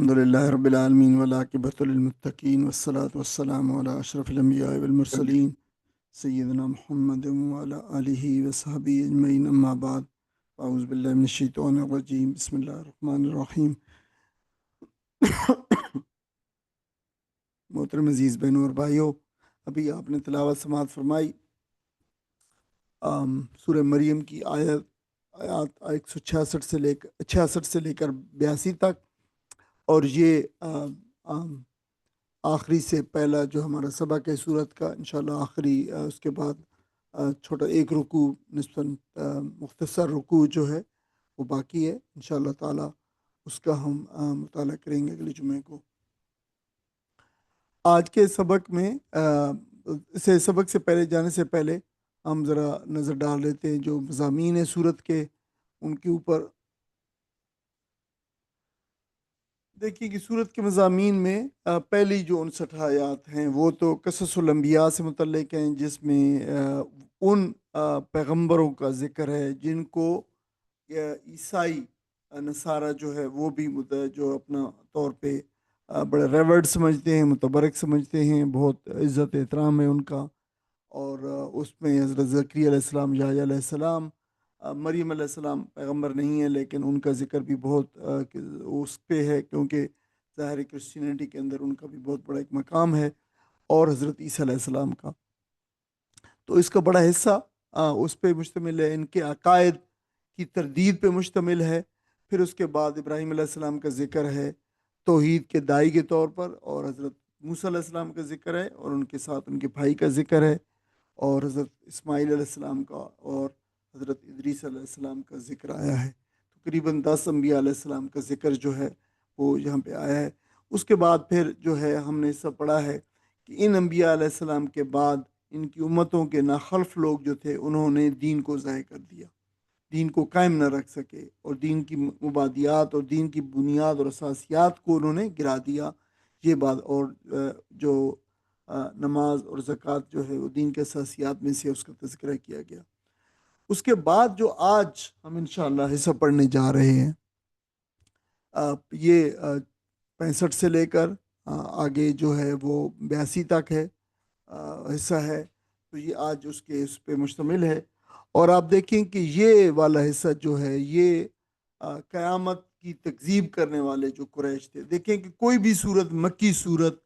الحمدللہ رب العالمین والعاقبۃ للمتقین والصلاۃ والسلام علی اشرف الانبیاء والمرسلین سیدنا محمد وعلی آلہ وصحبہ اجمعین، اما بعد، اعوذ باللہ من الشیطان الرجیم، بسم اللہ الرحمن الرحیم۔ محترم عزیز بہنوں اور بھائیوں، ابھی آپ نے تلاوت سماعت فرمائی سورہ مریم کی آیات 166 سے لے کر 82 تک، اور یہ آخری سے پہلا جو ہمارا سبق ہے سورت کا، انشاءاللہ آخری، اس کے بعد چھوٹا ایک رکوع، نسبتاً مختصر رکوع جو ہے وہ باقی ہے، انشاءاللہ تعالی اس کا ہم مطالعہ کریں گے اگلے جمعے کو۔ آج کے سبق میں سبق سے پہلے جانے سے پہلے ہم ذرا نظر ڈال لیتے ہیں جو مضامین ہیں سورت کے، ان کے اوپر۔ دیکھیے کہ سورت کے مضامین میں پہلی جو 59 آیات ہیں وہ تو قصص الانبیاء سے متعلق ہیں، جس میں ان پیغمبروں کا ذکر ہے جن کو عیسائی نصارہ جو ہے وہ بھی جو اپنا طور پہ بڑے ریورڈ سمجھتے ہیں، متبرک سمجھتے ہیں، بہت عزت احترام ہے ان کا۔ اور اس میں حضرت زکریا علیہ السلام، یحییٰ علیہ السلام، مریم علیہ السلام پیغمبر نہیں ہے، لیکن ان کا ذکر بھی بہت اس پہ ہے، کیونکہ ظاہر کرسچینٹی کے اندر ان کا بھی بہت بڑا ایک مقام ہے، اور حضرت عیسیٰ علیہ السلام کا تو اس کا بڑا حصہ اس پہ مشتمل ہے، ان کے عقائد کی تردید پہ مشتمل ہے۔ پھر اس کے بعد ابراہیم علیہ السلام کا ذکر ہے توحید کے داعی کے طور پر، اور حضرت موسیٰ علیہ السلام کا ذکر ہے، اور ان کے ساتھ ان کے بھائی کا ذکر ہے، اور حضرت اسماعیل علیہ السلام کا اور حضرت ادریس علیہ السلام کا ذکر آیا ہے۔ تقریباً 10 انبیاء علیہ السلام کا ذکر جو ہے وہ یہاں پہ آیا ہے۔ اس کے بعد پھر جو ہے ہم نے سب پڑھا ہے کہ ان انبیاء علیہ السلام کے بعد ان کی امتوں کے ناخلف لوگ جو تھے انہوں نے دین کو ضائع کر دیا، دین کو قائم نہ رکھ سکے، اور دین کی مبادیات اور دین کی بنیاد اور اساسیات کو انہوں نے گرا دیا۔ یہ بات، اور جو نماز اور زکوٰۃ جو ہے وہ دین کے اساسیات میں سے اس کا تذکرہ کیا گیا۔ اس کے بعد جو آج ہم انشاءاللہ حصہ پڑھنے جا رہے ہیں، یہ 65 سے لے کر آگے جو ہے وہ 82 تک ہے حصہ ہے، تو یہ آج اس پہ مشتمل ہے۔ اور آپ دیکھیں کہ یہ والا حصہ جو ہے یہ قیامت کی تکذیب کرنے والے جو قریش تھے، دیکھیں کہ کوئی بھی صورت، مکی صورت،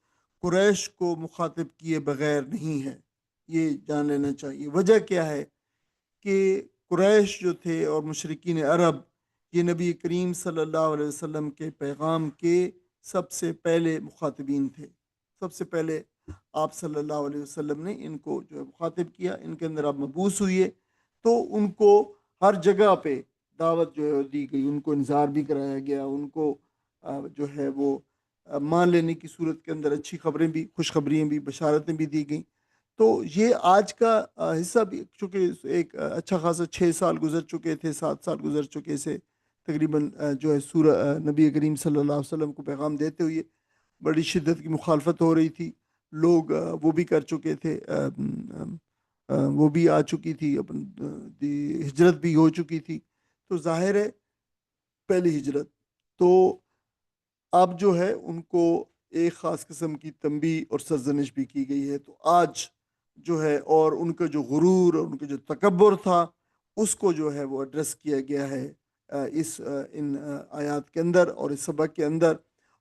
قریش کو مخاطب کیے بغیر نہیں ہے، یہ جان لینا چاہیے۔ وجہ کیا ہے کہ قریش جو تھے اور مشرکین عرب، یہ نبی کریم صلی اللہ علیہ وسلم کے پیغام کے سب سے پہلے مخاطبین تھے۔ سب سے پہلے آپ صلی اللہ علیہ وسلم نے ان کو جو ہے مخاطب کیا، ان کے اندر آپ مبعوث ہوئے، تو ان کو ہر جگہ پہ دعوت جو ہے دی گئی، ان کو انذار بھی کرایا گیا، ان کو جو ہے وہ مان لینے کی صورت کے اندر اچھی خبریں بھی، خوشخبریاں بھی، بشارتیں بھی دی گئیں۔ تو یہ آج کا حصہ بھی، چونکہ ایک اچھا خاصا 6 سال گزر چکے تھے، 7 سال گزر چکے سے تقریباً جو ہے نبی کریم صلی اللہ علیہ وسلم کو پیغام دیتے ہوئے بڑی شدت کی مخالفت ہو رہی تھی، لوگ وہ بھی کر چکے تھے، وہ بھی آ چکی تھی، ہجرت بھی ہو چکی تھی، تو ظاہر ہے پہلی ہجرت، تو اب جو ہے ان کو ایک خاص قسم کی تنبیہ اور سرزنش بھی کی گئی ہے۔ تو آج جو ہے، اور ان کا جو غرور اور ان کا جو تکبر تھا اس کو جو ہے وہ ایڈریس کیا گیا ہے ان آیات کے اندر اور اس سبق کے اندر،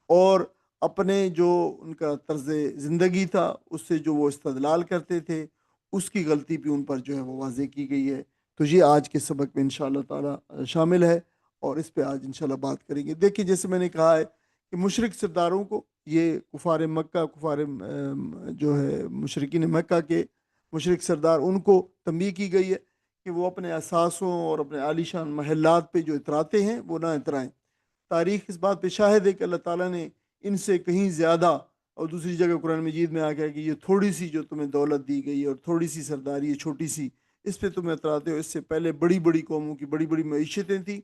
اور اپنے جو ان کا طرز زندگی تھا اس سے جو وہ استدلال کرتے تھے اس کی غلطی بھی ان پر جو ہے وہ واضح کی گئی ہے۔ تو یہ آج کے سبق میں انشاءاللہ تعالی شامل ہے، اور اس پہ آج انشاءاللہ بات کریں گے۔ دیکھیے، جیسے میں نے کہا ہے کہ مشرک سرداروں کو، یہ کفار مکہ، جو ہے مشرکین مکہ کے مشرک سردار، ان کو تنبیہ کی گئی ہے کہ وہ اپنے اثاثوں اور اپنے عالیشان محلات پہ جو اتراتے ہیں وہ نہ اترائیں۔ تاریخ اس بات پہ شاہد ہے کہ اللہ تعالیٰ نے ان سے کہیں زیادہ، اور دوسری جگہ قرآن مجید میں آ گیا کہ یہ تھوڑی سی جو تمہیں دولت دی گئی اور تھوڑی سی سرداری ہے، چھوٹی سی، اس پہ تم اتراتے ہو۔ اس سے پہلے بڑی بڑی قوموں کی بڑی بڑی معیشتیں تھیں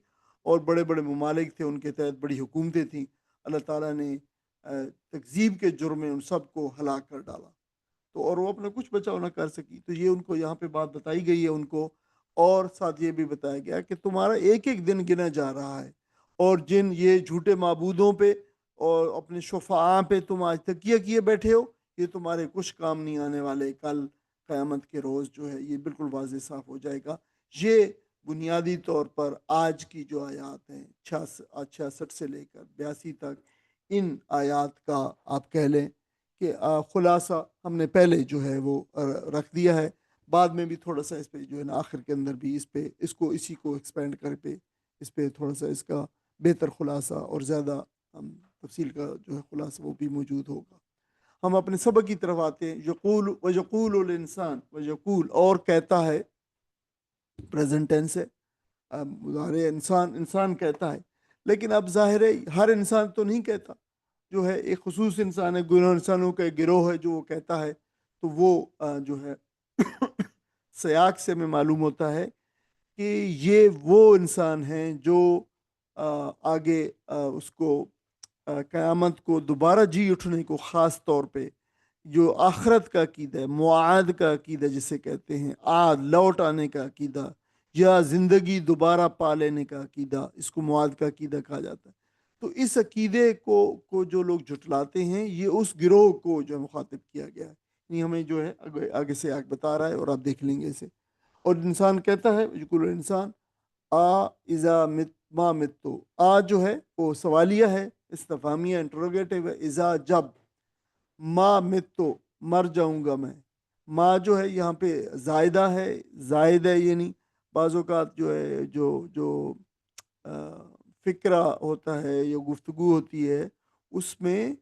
اور بڑے بڑے ممالک تھے، ان کے تحت بڑی حکومتیں تھیں۔ اللہ تعالیٰ نے تکذیب کے جرم میں ان سب کو ہلاک کر ڈالا، تو اور وہ اپنا کچھ بچاؤ نہ کر سکی۔ تو یہ ان کو یہاں پہ بات بتائی گئی ہے ان کو، اور ساتھ یہ بھی بتایا گیا کہ تمہارا ایک ایک دن گنا جا رہا ہے، اور جن یہ جھوٹے معبودوں پہ اور اپنے شفعاء پہ تم آج تکیہ کیے بیٹھے ہو، یہ تمہارے کچھ کام نہیں آنے والے، کل قیامت کے روز جو ہے یہ بالکل واضح صاف ہو جائے گا۔ یہ بنیادی طور پر آج کی جو آیات ہیں 66 سے لے کر 82 تک، ان آیات کا آپ کہہ لیں کہ خلاصہ ہم نے پہلے جو ہے وہ رکھ دیا ہے۔ بعد میں بھی تھوڑا سا اس پہ جو ہے نا آخر کے اندر بھی اسی کو ایکسپینڈ کر پہ اس پہ تھوڑا سا اس کا بہتر خلاصہ اور زیادہ تفصیل کا جو ہے خلاصہ وہ بھی موجود ہوگا۔ ہم اپنے سبق کی طرف آتے ہیں۔ یقول و یقول الانسان و یقول، اور کہتا ہے، پریزنٹ ٹینس ہے، مضارع انسان کہتا ہے، لیکن اب ظاہر ہے ہر انسان تو نہیں کہتا، جو ہے ایک خصوص انسان ہے، گناہ انسانوں کا ایک گروہ ہے جو وہ کہتا ہے، تو وہ جو ہے سیاق سے میں معلوم ہوتا ہے کہ یہ وہ انسان ہیں جو آگے اس کو قیامت کو دوبارہ جی اٹھنے کو، خاص طور پہ جو آخرت کا عقیدہ ہے، معاد کا عقیدہ جسے کہتے ہیں، آد لوٹ آنے کا عقیدہ، یا زندگی دوبارہ پا لینے کا عقیدہ، اس کو معاد کا عقیدہ کہا جاتا ہے۔ تو اس عقیدے کو جو لوگ جھٹلاتے ہیں، یہ اس گروہ کو جو مخاطب کیا گیا ہے، یعنی ہمیں جو ہے آگے سے آگے بتا رہا ہے اور آپ دیکھ لیں گے اسے۔ اور انسان کہتا ہے، بالکل انسان، اذا ما متو، جو ہے وہ سوالیہ ہے، استفہامیہ انٹروگیٹو ہے، اذا جب، ما متو مر جاؤں گا میں، ما جو ہے یہاں پہ زائدہ ہے، زائد ہے، یعنی بعض اوقات جو ہے جو فکرہ ہوتا ہے یا گفتگو ہوتی ہے، اس میں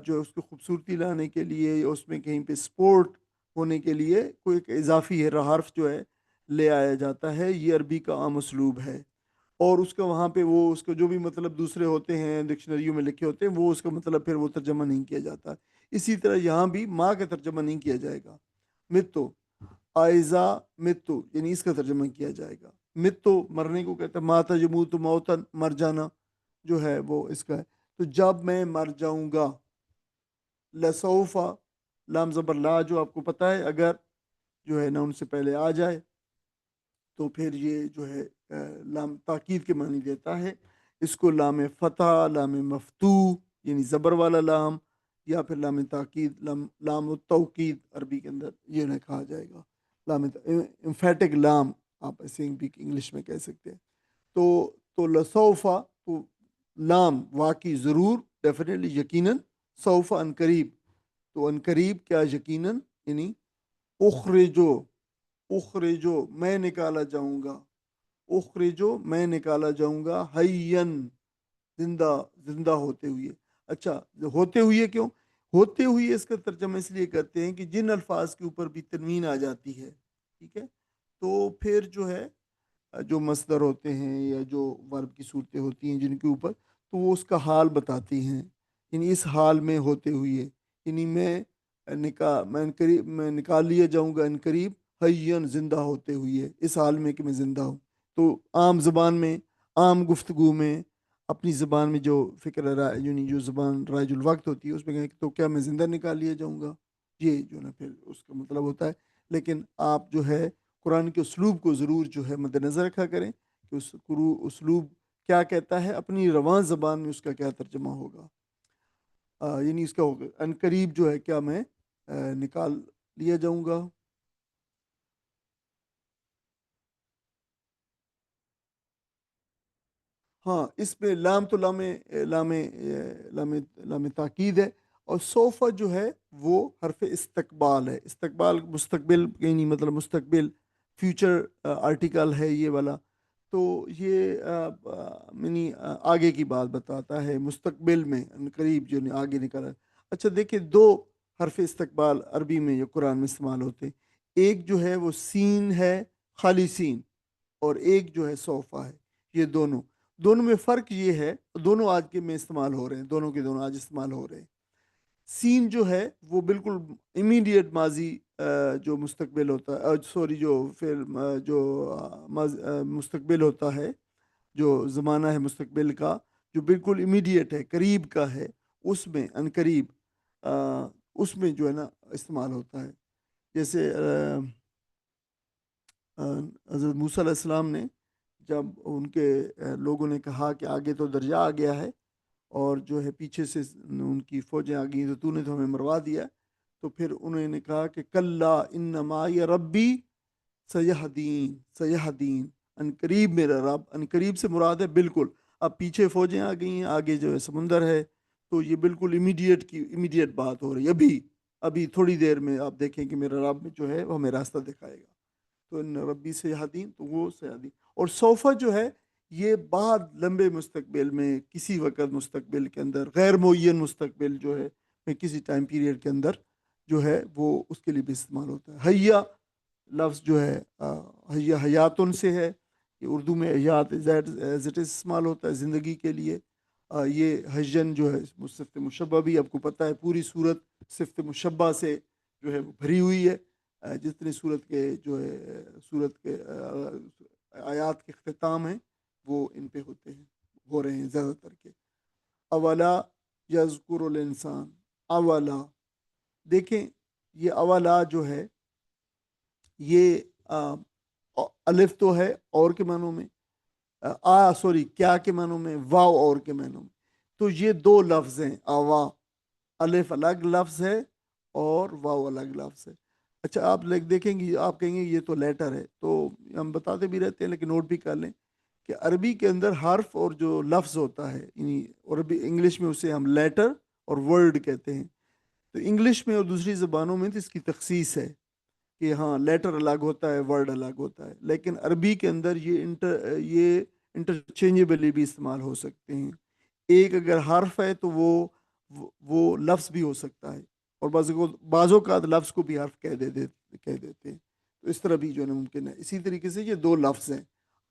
جو اس کی خوبصورتی لانے کے لیے یا اس میں کہیں پہ سپورٹ ہونے کے لیے کوئی ایک اضافی ہے حرف جو ہے لے آیا جاتا ہے، یہ عربی کا عام اسلوب ہے، اور اس کا وہاں پہ وہ اس کا جو بھی مطلب دوسرے ہوتے ہیں ڈکشنریوں میں لکھے ہوتے ہیں، وہ اس کا مطلب پھر وہ ترجمہ نہیں کیا جاتا۔ اسی طرح یہاں بھی ماں کا ترجمہ نہیں کیا جائے گا، متو، آئزہ متو، یعنی اس کا ترجمہ کیا جائے گا۔ متو مرنے کو کہتا ہے، ماتا یموت موتن، مر جانا جو ہے وہ اس کا ہے۔ تو جب میں مر جاؤں گا، لسوفا، لام زبر لا جو آپ کو پتہ ہے، اگر جو ہے نا ان سے پہلے آ جائے تو پھر یہ جو ہے لام تاکید کے معنی دیتا ہے۔ اس کو لام فتح، لام مفتوح یعنی زبر والا لام، یا پھر لام تاکید، لام التوکید عربی کے اندر یہ نہ کہا جائے گا، لام امفیٹک لام آپ ایسے بھی انگلش میں کہہ سکتے ہیں۔ تو لسوفا، تو لام واقعی، ضرور، ڈیفینیٹلی، یقیناً، سوفا ان قریب، تو ان قریب کیا یقیناً، یعنی اخرجو، اخرجو میں نکالا جاؤں گا، اخرجو میں نکالا جاؤں گا، حیّن زندہ ہوتے ہوئے۔ اچھا، ہوتے ہوئے کیوں؟ ہوتے ہوئے اس کا ترجمہ اس لیے کرتے ہیں کہ جن الفاظ کے اوپر بھی تنوین آ جاتی ہے، ٹھیک ہے، تو پھر جو ہے جو مصدر ہوتے ہیں یا جو ورب کی صورتیں ہوتی ہیں جن کے اوپر، تو وہ اس کا حال بتاتی ہیں، یعنی اس حال میں ہوتے ہوئے، یعنی میں نکال لیا جاؤں گا ان قریب، حیّن زندہ ہوتے ہوئے، اس حال میں کہ میں زندہ ہوں۔ تو عام زبان میں، عام گفتگو میں، اپنی زبان میں جو فکر یعنی جو زبان رائج الوقت ہوتی ہے اس میں کہیں تو کیا میں زندہ نکال لیا جاؤں گا، یہ جو نا پھر اس کا مطلب ہوتا ہے۔ لیکن آپ جو ہے قرآن کے اسلوب کو ضرور جو ہے مد نظر رکھا کریں کہ اس اسلوب کیا کہتا ہے، اپنی رواں زبان میں اس کا کیا ترجمہ ہوگا، یعنی اس کا ہوگا ان قریب جو ہے کیا میں نکال لیا جاؤں گا۔ ہاں، اس میں لام تو لام لام لام تاکید ہے، اور صوفہ جو ہے وہ حرف استقبال ہے، استقبال مستقبل، یعنی مطلب مستقبل، فیوچر آرٹیکل ہے یہ والا، تو یہ یعنی آگے کی بات بتاتا ہے، مستقبل میں قریب جو آگے نکلا ہے۔ اچھا دیکھیں، دو حرف استقبال عربی میں یا قرآن میں استعمال ہوتے ہیں، ایک جو ہے وہ سین ہے، خالی سین، اور ایک جو ہے صوفہ ہے، یہ دونوں میں فرق یہ ہے، دونوں آج کے میں استعمال ہو رہے ہیں، دونوں کے دونوں آج استعمال ہو رہے ہیں۔ سین جو ہے وہ بالکل امیڈیٹ ماضی جو مستقبل ہوتا ہے، سوری جو پھر جو مستقبل ہوتا ہے، جو زمانہ ہے مستقبل کا، جو بالکل امیڈیٹ ہے، قریب کا ہے، اس میں ان قریب اس میں جو ہے نا استعمال ہوتا ہے۔ جیسے حضرت موسیٰ علیہ السلام نے جب ان کے لوگوں نے کہا کہ آگے تو دریا آ گیا ہے، اور جو ہے پیچھے سے ان کی فوجیں آ گئیں تو نے تو ہمیں مروا دیا. تو پھر انہوں نے کہا کہ کلا انما یا ربی سیہدین ان قریب میرا رب. ان قریب سے مراد ہے بالکل. اب پیچھے فوجیں آ گئی ہیں, آگے جو ہے سمندر ہے, تو یہ بالکل امیڈیٹ بات ہو رہی ہے. ابھی تھوڑی دیر میں آپ دیکھیں کہ میرا رب جو ہے وہ ہمیں راستہ دکھائے گا. تو ان ربی سیہدین, تو وہ سیہدین. اور سوفا جو ہے یہ بعد لمبے مستقبل میں, کسی وقت مستقبل کے اندر, غیر معین مستقبل جو ہے میں کسی ٹائم پیریڈ کے اندر جو ہے وہ اس کے لیے بھی استعمال ہوتا ہے. حیا لفظ جو ہے حیا حیاتن سے ہے. یہ اردو میں حیات استعمال ہوتا ہے زندگی کے لیے. یہ حجن جو ہے صفت مشبہ بھی آپ کو پتہ ہے, پوری صورت صفت مشبہ سے جو ہے وہ بھری ہوئی ہے. جتنے صورت کے جو ہے صورت کے آیات کے اختتام ہیں وہ ان پہ ہوتے ہیں, ہو رہے ہیں زیادہ تر کے. اولا یذکر الانسان, اولا دیکھیں یہ اولا جو ہے یہ الف تو ہے اور کے معنوں میں, کیا کے معنوں میں, واو اور کے معنوں میں. تو یہ دو لفظ ہیں. اوا الف الگ لفظ ہے اور واو الگ لفظ ہے. اچھا آپ دیکھیں گے, آپ کہیں گے یہ تو لیٹر ہے, تو ہم بتاتے بھی رہتے ہیں لیکن نوٹ بھی کر لیں کہ عربی کے اندر حرف اور جو لفظ ہوتا ہے, یعنی عربی انگلش میں اسے ہم لیٹر اور ورڈ کہتے ہیں. تو انگلش میں اور دوسری زبانوں میں تو اس کی تخصیص ہے کہ ہاں لیٹر الگ ہوتا ہے, ورڈ الگ ہوتا ہے. لیکن عربی کے اندر یہ انٹرچینجبلی بھی استعمال ہو سکتے ہیں. ایک اگر حرف ہے تو وہ لفظ بھی ہو سکتا ہے, اور بعض اوقات لفظ کو بھی حرف کہہ دیتے ہیں. تو اس طرح بھی جو ہے ممکن ہے. اسی طریقے سے یہ دو لفظ ہیں,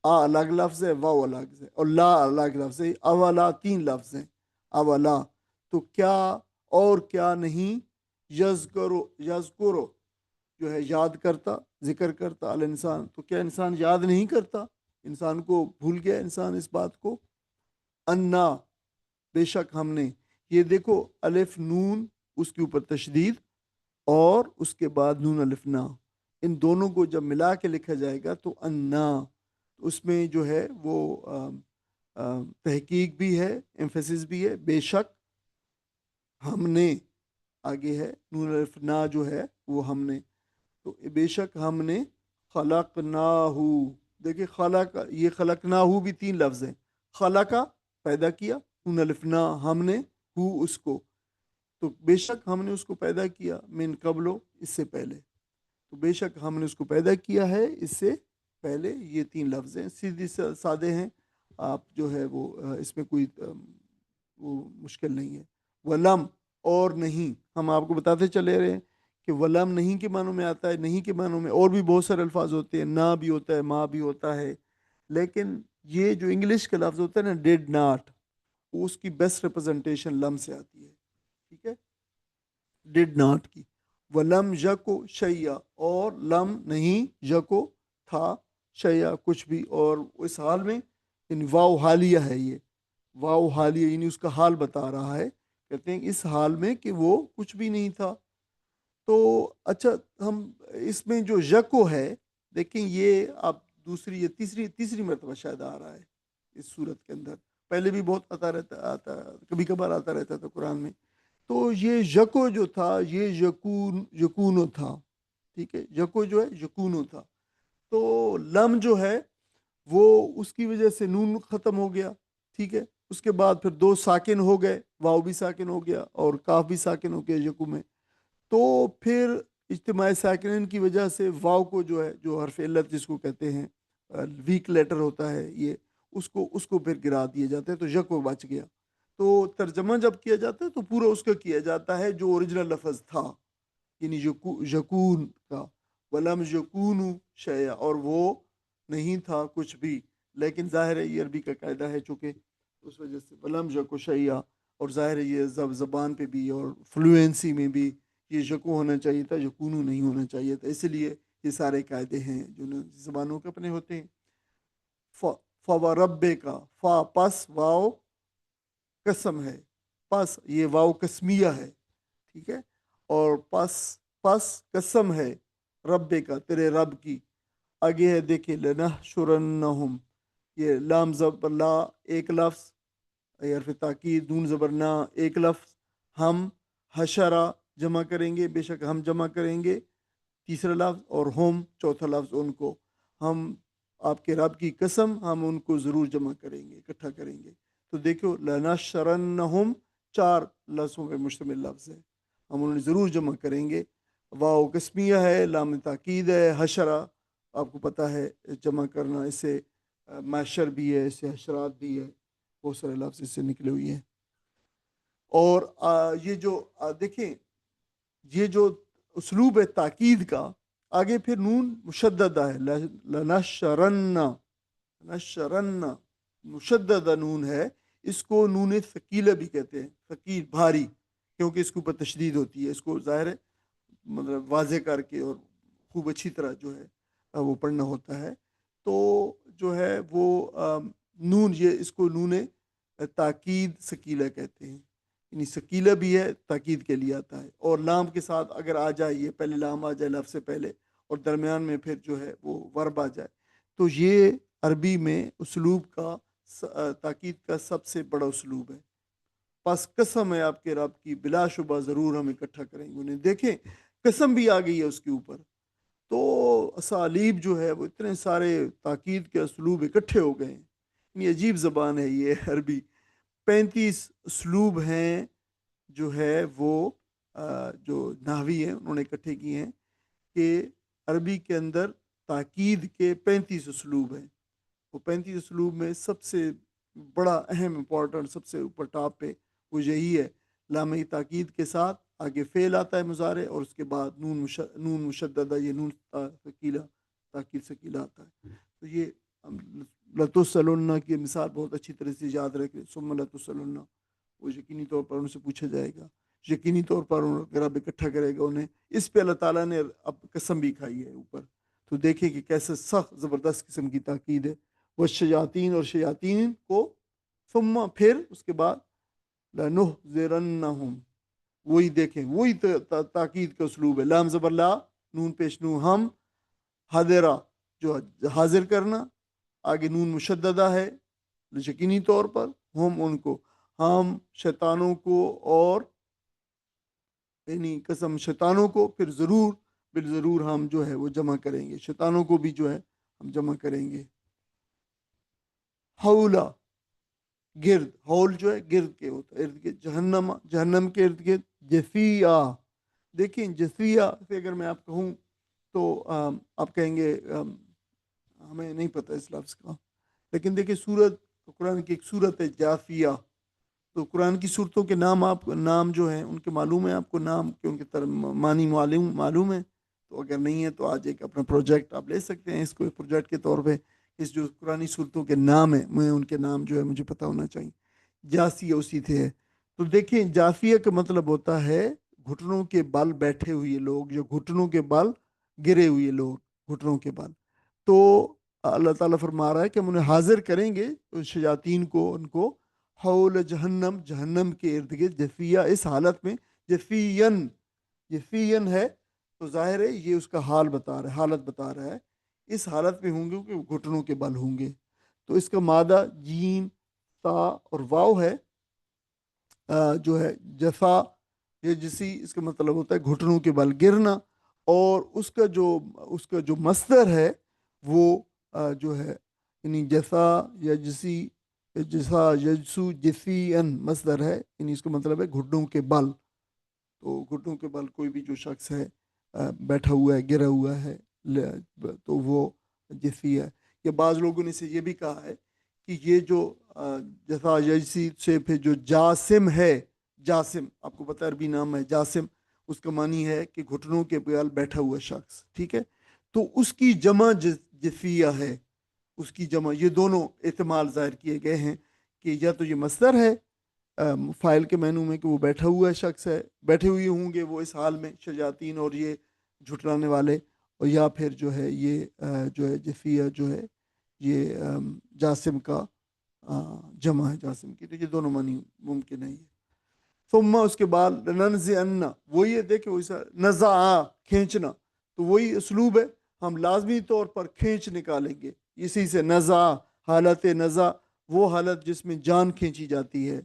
الگ لفظ ہے, واو الگ ہے, اور لا الگ لفظ ہے. اولا تین لفظ ہیں. اولا تو کیا اور کیا نہیں, یذکرو جو ہے یاد کرتا, ذکر کرتا, الانسان تو کیا انسان یاد نہیں کرتا, انسان کو بھول گیا انسان اس بات کو. انا بے شک ہم نے, یہ دیکھو الف نون اس کے اوپر تشدید اور اس کے بعد نون الف نا, ان دونوں کو جب ملا کے لکھا جائے گا تو انا, اس میں جو ہے وہ تحقیق بھی ہے, ایمفیسس بھی ہے. بے شک ہم نے, آگے ہے نون الف نا جو ہے وہ ہم نے. تو بے شک ہم نے خلقناہو, دیکھیں خلق, یہ خلقناہو بھی تین لفظ ہیں. خلقا پیدا کیا, نون الف نا ہم نے, ہو اس کو, تو بے شک ہم نے اس کو پیدا کیا, من قبلو اس سے پہلے. تو بے شک ہم نے اس کو پیدا کیا ہے اس سے پہلے. یہ تین لفظ ہیں, سیدھی سادے ہیں, آپ جو ہے وہ اس میں کوئی وہ مشکل نہیں ہے. ولم اور نہیں, ہم آپ کو بتاتے چلے رہے ہیں کہ ولم نہیں کے معنوں میں آتا ہے. نہیں کے معنوں میں اور بھی بہت سارے الفاظ ہوتے ہیں, نہ بھی ہوتا ہے, ماں بھی ہوتا ہے. لیکن یہ جو انگلش کا لفظ ہوتا ہے نا ڈیڈ ناٹ, اس کی بیسٹ ریپرزنٹیشن لم سے آتی ہے. ٹھیک ہے, ڈیڈ ناٹ کی. ولم یکو شی'a, اور لم نہیں, یکو تھا, شی'a کچھ بھی. اور اس حال میں یعنی واو حالیہ ہے, یہ واو حالیہ یعنی اس کا حال بتا رہا ہے. کہتے ہیں اس حال میں کہ وہ کچھ بھی نہیں تھا. تو اچھا ہم اس میں جو یکو ہے دیکھیں, یہ آپ دوسری یا تیسری مرتبہ شاید آ رہا ہے اس صورت کے اندر. پہلے بھی بہت آتا کبھی کبھار آتا رہتا تھا قرآن میں. تو یہ یکو جو تھا یہ یکونو تھا. ٹھیک ہے, یکو جو ہے یکونو تھا. تو لم جو ہے وہ اس کی وجہ سے نون ختم ہو گیا. ٹھیک ہے, اس کے بعد پھر دو ساکن ہو گئے, واو بھی ساکن ہو گیا اور کاف بھی ساکن ہو گیا یکو میں. تو پھر اجتماع ساکنین کی وجہ سے واو کو جو ہے, جو حرف علت جس کو کہتے ہیں, ویک لیٹر ہوتا ہے یہ, اس کو پھر گرا دیا جاتا ہے, تو یکو بچ گیا. تو ترجمہ جب کیا جاتا ہے تو پورا اس کا کیا جاتا ہے جو اوریجنل لفظ تھا, یعنی یکون کا. ولم یکونو شی'a, اور وہ نہیں تھا کچھ بھی. لیکن ظاہر ہے یہ عربی کا قاعدہ ہے چونکہ اس وجہ سے ولم یکو شی'a, اور ظاہر ہے یہ زبان پہ بھی اور فلوئنسی میں بھی یہ یکو ہونا چاہیے تھا, یکونو نہیں ہونا چاہیے تھا. اس لیے یہ سارے قاعدے ہیں جو زبانوں کے اپنے ہوتے ہیں. فوربے کا, فا پس واو قسم ہے, پس یہ واو قسمیہ ہے. ٹھیک ہے, اور پس قسم ہے رب کا, تیرے رب کی. آگے ہے دیکھیں لنحشرنہم, یہ لام زبر لا ایک لفظ, حرف تاکید نون زبر نا ایک لفظ، ہم حشرہ جمع کریں گے، بے شک ہم جمع کریں گے تیسرا لفظ، اور ہم چوتھا لفظ ان کو، ہم آپ کے رب کی قسم ہم ان کو ضرور جمع کریں گے، اکٹھا کریں گے۔ تو دیکھو لنشرنہم چار لفظوں پہ مشتمل لفظ ہے، ہم انہیں ضرور جمع کریں گے۔ واو قسمیہ ہے، لام تاکید ہے، حشرہ آپ کو پتہ ہے جمع کرنا، اس سے معشر بھی ہے، اس سے حشرات بھی ہے، بہت سارے لفظ اس سے نکلے ہوئے ہیں۔ اور یہ جو دیکھیں یہ جو اسلوب ہے تاکید کا، آگے پھر نون مشددہ ہے، لنشرن، نشرن مشددہ نون ہے، اس کو نون ثقیلہ بھی کہتے ہیں، ثقیل بھاری، کیونکہ اس کے اوپر تشدید ہوتی ہے، اس کو ظاہر ہے مطلب واضح کر کے اور خوب اچھی طرح جو ہے وہ پڑھنا ہوتا ہے۔ تو جو ہے وہ نون، یہ اس کو نون تاکید ثقیلہ کہتے ہیں، یعنی ثقیلہ بھی ہے، تاکید کے لیے آتا ہے، اور لام کے ساتھ اگر آ جائے، یہ پہلے لام آ جائے لفظ سے پہلے، اور درمیان میں پھر جو ہے وہ ورب آ جائے، تو یہ عربی میں اسلوب کا تاکید کا سب سے بڑا اسلوب ہے۔ پس قسم ہے آپ کے رب کی، بلا شبہ ضرور ہم اکٹھا کریں گے انہیں۔ دیکھیں قسم بھی آ گئی ہے اس کے اوپر، تو اسالیب جو ہے وہ اتنے سارے تاکید کے اسلوب اکٹھے ہو گئے ہیں، اتنی عجیب زبان ہے یہ عربی۔ 35 اسلوب ہیں جو ہے وہ جو نحوی ہیں انہوں نے اکٹھے کیے ہیں، کہ عربی کے اندر تاکید کے 35 اسلوب ہیں۔ وہ 35 اسلوب میں سب سے بڑا اہم امپورٹنٹ، سب سے اوپر ٹاپ پہ وہ یہی ہے، لامہ تاکید کے ساتھ آگے فعل آتا ہے مضارع، اور اس کے بعد نون مشددہ، یہ نون ثقیلہ، تاکید ثقیلہ آتا ہے۔ تو یہ لتسلن کی مثال بہت اچھی طرح سے یاد رکھے، ثم لتسلن، وہ یقینی طور پر ان سے پوچھا جائے گا، یقینی طور پر اگر آپ اکٹھا کرے گا انہیں۔ اس پہ اللہ تعالیٰ نے اب قسم بھی کھائی ہے اوپر، تو دیکھیں کہ کیسے سخت زبردست قسم کی تاکید ہے۔ وہ شیاطین، اور شیاطین کو، ثم پھر اس کے بعد لنحذرنہم، وہی دیکھیں وہی تاکید کا اسلوب ہے، لام زبر لا، نون پیش نو، ہم، حاضرہ جو حاضر کرنا، آگے نون مشددہ ہے یقینی طور پر، ہم ان کو، ہم شیطانوں کو، اور یعنی قسم شیطانوں کو، پھر ضرور بالضرور ہم جو ہے وہ جمع کریں گے، شیطانوں کو بھی جو ہے ہم جمع کریں گے۔ حولا، گرد، ہول جو ہے گرد کے ہوتا ہے، ارد گرد، جہنم، جہنم کے ارد گرد، جثیہ، دیکھیں جثیہ سے اگر میں آپ کہوں تو آپ کہیں گے ہمیں نہیں پتہ اس لفظ کا، لیکن دیکھیں سورت، قرآن کی ایک سورت ہے جاثیہ، تو قرآن کی صورتوں کے نام، آپ نام جو ہیں ان کے معلوم ہیں آپ کو نام کہ ان کے معنی معلوم ہے؟ تو اگر نہیں ہے تو آج ایک اپنا پروجیکٹ آپ لے سکتے ہیں، اس کو ایک پروجیکٹ کے طور پہ، اس جو قرآنی صورتوں کے نام ہیں میں ان کے نام جو ہے مجھے پتہ ہونا چاہیے۔ جاسیہ اسی تھے، تو دیکھیں جاسیہ کا مطلب ہوتا ہے گھٹنوں کے بل بیٹھے ہوئے لوگ، جو گھٹنوں کے بل گرے ہوئے لوگ، گھٹنوں کے بل۔ تو اللہ تعالیٰ فرما رہا ہے کہ ہم انہیں حاضر کریں گے شیاطین کو، ان کو، حول جہنم، جہنم کے ارد گرد، جثیہ، اس حالت میں، جثین، جثین ہے تو ظاہر ہے یہ اس کا حال بتا رہا ہے، حالت بتا رہا ہے، اس حالت میں ہوں گے کہ وہ گھٹنوں کے بل ہوں گے۔ تو اس کا مادہ جیم، تا اور واو ہے، جو ہے جفا، یہ جسی، اس کا مطلب ہوتا ہے گھٹنوں کے بل گرنا، اور اس کا جو مصدر ہے وہ جو ہے یعنی جفا یا جسی، جسا یجسو جفین مصدر ہے، یعنی اس کا مطلب ہے گھٹنوں کے بل، تو گھٹنوں کے بل کوئی بھی جو شخص ہے بیٹھا ہوا ہے، گرا ہوا ہے، تو وہ جسی ہے۔ یا بعض لوگوں نے سے یہ بھی کہا ہے کہ یہ جو جسا یجسی سے پھر جو جاسم ہے، جاسم آپ کو پتہ ہے عربی نام ہے جاسم، اس کا معنی ہے کہ گھٹنوں کے بل بیٹھا ہوا شخص، ٹھیک ہے، تو اس کی جمع جسیہ ہے، اس کی جمع، یہ دونوں احتمال ظاہر کیے گئے ہیں کہ یا تو یہ مصدر ہے فائل کے معنوں میں کہ وہ بیٹھا ہوا شخص ہے، بیٹھے ہوئے ہوں گے وہ اس حال میں شیاطین اور یہ جھٹلانے والے، اور یا پھر جو ہے یہ جو ہے جفیہ جو ہے یہ جاسم کا جمع ہے، جاسم کی، تو یہ دونوں معنی ممکن ہے۔ ثم اس کے بعد لننزعن، وہی ہے دیکھیں ویسا نزع، کھینچنا، تو وہی اسلوب ہے، ہم لازمی طور پر کھینچ نکالیں گے، اسی سے نزع، حالت نزع وہ حالت جس میں جان کھینچی جاتی ہے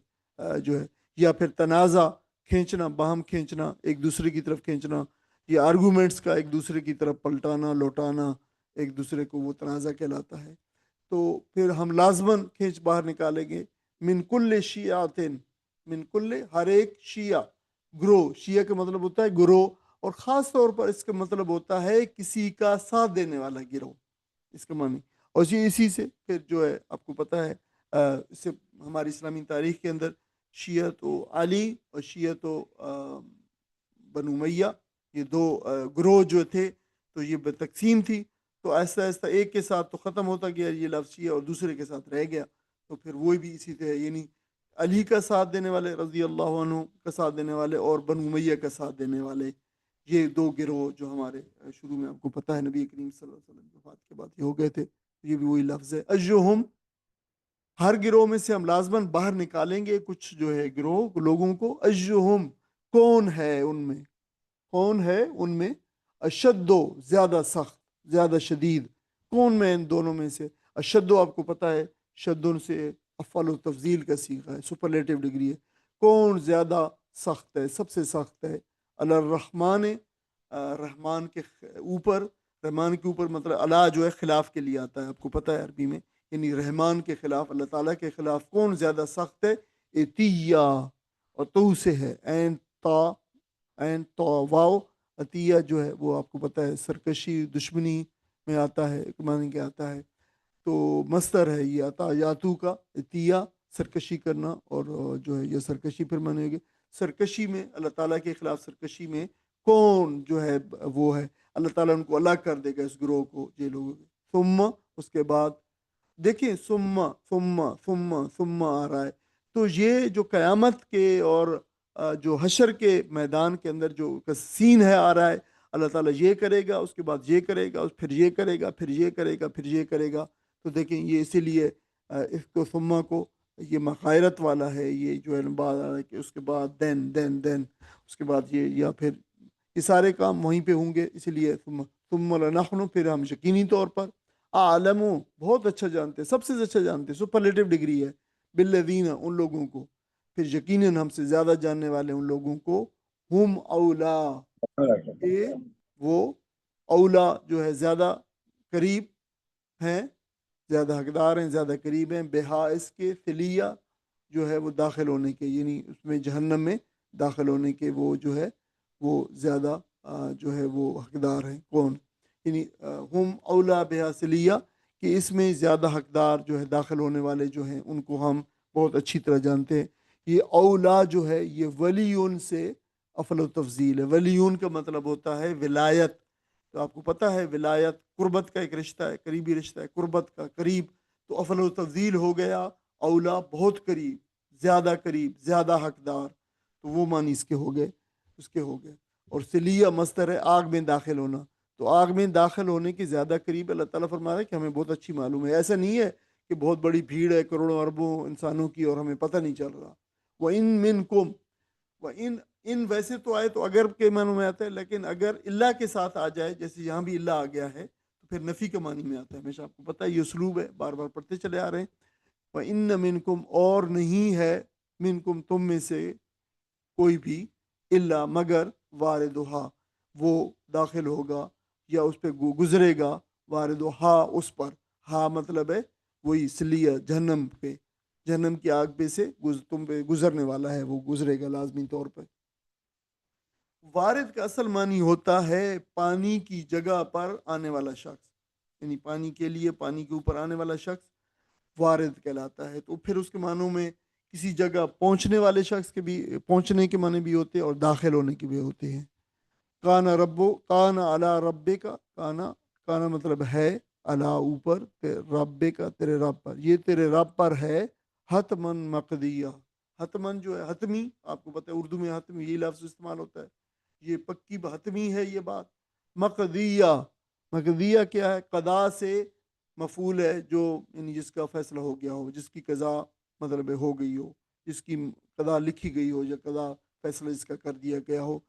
جو ہے، یا پھر تنازع، کھینچنا، باہم کھینچنا، ایک دوسرے کی طرف کھینچنا، یا آرگومنٹس کا ایک دوسرے کی طرف پلٹانا لوٹانا، ایک دوسرے کو، وہ تنازع کہلاتا ہے۔ تو پھر ہم لازماً کھینچ باہر نکالیں گے، من کل شیعاتن، من کل، ہر ایک، شیعہ، گروہ، شیعہ کا مطلب ہوتا ہے گروہ، اور خاص طور پر اس کا مطلب ہوتا ہے کسی کا ساتھ دینے والا گروہ، اس کا معنی۔ اور اسی سے پھر جو ہے آپ کو پتہ ہے اس سے ہماری اسلامی تاریخ کے اندر شیعت و علی اور شیعت و بنو امیہ، یہ دو گروہ جو تھے، تو یہ تقسیم تھی، تو آہستہ آہستہ ایک کے ساتھ تو ختم ہوتا گیا یہ لفظ شیعہ، اور دوسرے کے ساتھ رہ گیا، تو پھر وہی بھی اسی طرح، یعنی علی کا ساتھ دینے والے رضی اللہ عنہ کا ساتھ دینے والے، اور بنو امیہ کا ساتھ دینے والے، یہ دو گروہ جو ہمارے شروع میں آپ کو پتہ ہے نبی کریم صلی اللہ علیہ وسلم کی وفات کے بعد یہ ہو گئے تھے، یہ بھی وہی لفظ ہے اجہم۔ ہر گروہ میں سے ہم لازماً باہر نکالیں گے کچھ جو ہے گروہ لوگوں کو، اجہم، کون ہے ان میں، کون ہے ان میں، اشد، زیادہ سخت، زیادہ شدید، کون میں ان دونوں میں سے، اشد آپ کو پتہ ہے شدن سے افعل و تفضیل کا صیغہ ہے، سپرلیٹو ڈگری ہے، کون زیادہ سخت ہے، سب سے سخت ہے، الرحمن، رحمان کے اوپر، رحمان کے اوپر مطلب اللہ جو ہے خلاف کے لیے آتا ہے، آپ کو پتہ ہے عربی میں، یعنی رحمان کے خلاف، اللہ تعالیٰ کے خلاف کون زیادہ سخت ہے، اتیا، اور تو سے ہے، این تو واو، عطیہ جو ہے وہ آپ کو پتہ ہے سرکشی، دشمنی میں آتا ہے، ایک معنی کے آتا ہے، تو مصدر ہے یہ عطا یاتو کا، عطیہ، سرکشی کرنا، اور جو ہے یہ سرکشی پھر معنی ہوگی، سرکشی میں اللہ تعالیٰ کے خلاف سرکشی میں کون جو ہے وہ ہے، اللہ تعالیٰ ان کو الگ کر دے گا اس گروہ کو، یہ لوگوں کو، ثم، اس کے بعد دیکھیں، ثم آ رہا ہے، تو یہ جو قیامت کے اور جو حشر کے میدان کے اندر جو سین ہے آ رہا ہے، اللہ تعالیٰ یہ کرے گا، اس کے بعد یہ کرے گا، پھر یہ کرے گا، پھر یہ کرے گا، پھر یہ کرے گا، تو دیکھیں یہ اسی لیے اس کو ثم کو، یہ مغائرت والا ہے، یہ جو ہے بعد آ رہا ہے کہ اس کے بعد دین اس کے بعد یہ، یا پھر یہ سارے کام وہیں پہ ہوں گے، اسی لیے ثم لنحن، پھر ہم یقینی طور پر، عالم، بہت اچھا جانتے ہیں، سب سے اچھا جانتے ہیں، سپرلیٹو ڈگری ہے، بالذین، ان لوگوں کو، پھر یقیناً ہم سے زیادہ جاننے والے ان لوگوں کو، ہم اولا، کہ وہ اولا جو ہے زیادہ قریب ہیں، زیادہ حقدار ہیں، زیادہ قریب ہیں، بہا، اس کے، فلیہ جو ہے وہ داخل ہونے کے، یعنی اس میں جہنم میں داخل ہونے کے، وہ جو ہے وہ زیادہ جو ہے وہ حقدار ہیں، کون، یعنی ہم اولا بہا سلیہ، کہ اس میں زیادہ حقدار جو ہے داخل ہونے والے جو ہیں ان کو ہم بہت اچھی طرح جانتے ہیں۔ یہ اولا جو ہے یہ ولیون سے افل و تفضیل ہے، ولیون کا مطلب ہوتا ہے ولایت، تو آپ کو پتہ ہے ولایت قربت کا ایک رشتہ ہے، قریبی رشتہ ہے، قربت کا، قریب، تو افل و تفضیل ہو گیا، اولا بہت قریب، زیادہ حقدار، تو وہ معنی اس کے ہو گئے، اس کے ہو گئے، اور سلیہ مصدر ہے آگ میں داخل ہونا، تو آگ میں داخل ہونے کی زیادہ قریب، اللہ تعالیٰ فرما رہا ہے کہ ہمیں بہت اچھی معلوم ہے، ایسا نہیں ہے کہ بہت بڑی بھیڑ ہے کروڑوں اربوں انسانوں کی اور ہمیں پتہ نہیں چل رہا، وَإِن مِّنكُمْ، ان ویسے تو آئے تو اگر کے معنی میں آتا ہے، لیکن اگر اللہ کے ساتھ آ جائے، جیسے یہاں بھی اللہ آ گیا ہے، تو پھر نفی کے معنی میں آتا ہے، ہمیشہ آپ کو پتہ ہے یہ اسلوب ہے، بار بار پڑھتے چلے آ رہے ہیں، وَإِنَّ مِنْكُمْ، اور نہیں ہے، منکم، تم میں سے کوئی بھی، الا، مگر، واردہا، وہ داخل ہوگا یا اس پہ گزرے گا، واردہا، اس پر، ہا مطلب ہے وہی سلیہ، جہنم پہ، جہنم کی آگ پہ سے تم پہ گزرنے والا ہے، وہ گزرے گا لازمی طور پہ۔ وارد کا اصل معنی ہوتا ہے پانی کی جگہ پر آنے والا شخص، یعنی پانی کے لیے، پانی کے اوپر آنے والا شخص وارد کہلاتا ہے، تو پھر اس کے معنوں میں کسی جگہ پہنچنے والے شخص کے بھی، پہنچنے کے معنی بھی ہوتے ہیں اور داخل ہونے کے بھی ہوتے ہیں۔ کانا ربو، کانا علی ربے کا، کانا مطلب ہے، علا اوپر، ربے کا تیرے رب پر، یہ تیرے رب پر ہے، حتمن مقدیہ، حتمن جو ہے حتمی، آپ کو پتہ ہے اردو میں حتمی یہ لفظ استعمال ہوتا ہے، یہ پکی حتمی ہے یہ بات، مقدیہ، مقدیہ کیا ہے، قضا سے مفعول ہے، جو یعنی جس کا فیصلہ ہو گیا ہو، جس کی قضا مطلب ہو گئی ہو، جس کی قضا لکھی گئی ہو یا قضا فیصلہ جس کا کر دیا گیا ہو،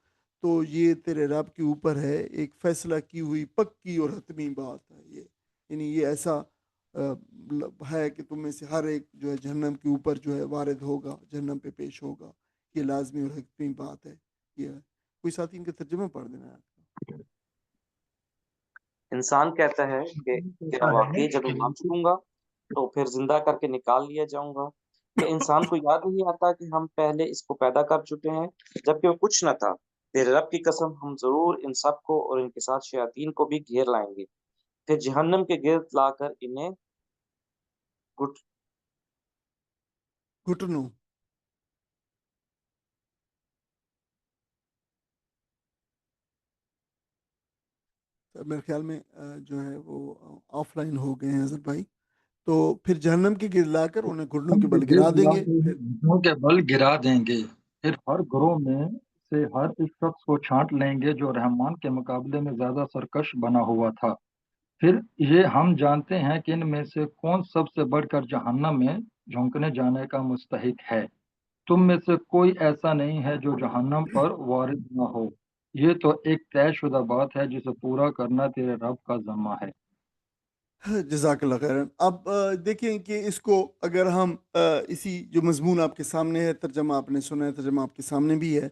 تو یہ تیرے رب کے اوپر ہے ایک فیصلہ کی ہوئی پکی اور حتمی بات ہے یہ، یعنی یہ ایسا ہے کہ تم میں سے ہر ایک جو ہے جہنم کے اوپر جو ہے وارد ہوگا، جہنم پہ پیش ہوگا، یہ لازمی اور حتمی بات ہے۔ یہ ہے کوئی ساتھی ان کا ترجمہ پڑھ دینا ہے آپ کا۔ انسان کہتا ہے کہ کیا کہتا ہے واقعی جب کہ میں مر چکوں گا تو پھر زندہ کر کے نکال لیا جاؤں گا؟ کہ انسان کو یاد نہیں آتا کہ ہم پہلے اس کو پیدا کر چکے ہیں جبکہ وہ کچھ نہ تھا؟ تیرے رب کی قسم، ہم ضرور ان سب کو اور ان کے ساتھ شیاطین کو بھی گھیر لائیں گے، پھر جہنم کے گرد لا کر انہیں گٹ گھٹنوں میرے خیال میں جو ہے وہ آف لائن ہو گئے ہیں حضرت بھائی، تو پھر جہنم کے گر لا کر انہیں گھٹنوں کے بل گرا دیں گے پھر۔ گھٹنوں کے بل گرا دیں گے، پھر ہر گروہ میں سے ہر اس شخص کو چھانٹ لیں گے جو رحمان کے مقابلے میں زیادہ سرکش بنا ہوا تھا۔ پھر یہ ہم جانتے ہیں کہ ان میں سے کون سب سے بڑھ کر جہنم میں جھونکنے جانے کا مستحق ہے۔ تم میں سے کوئی ایسا نہیں ہے جو جہنم پر وارد نہ ہو، یہ تو ایک طے شدہ بات ہے جسے پورا کرنا تیرے رب کا ذمہ ہے۔ جزاک اللہ خیرن۔ اب دیکھیں کہ اس کو اگر ہم اسی جو مضمون آپ کے سامنے ہے، ترجمہ آپ نے سنا ہے، ترجمہ آپ کے سامنے بھی ہے،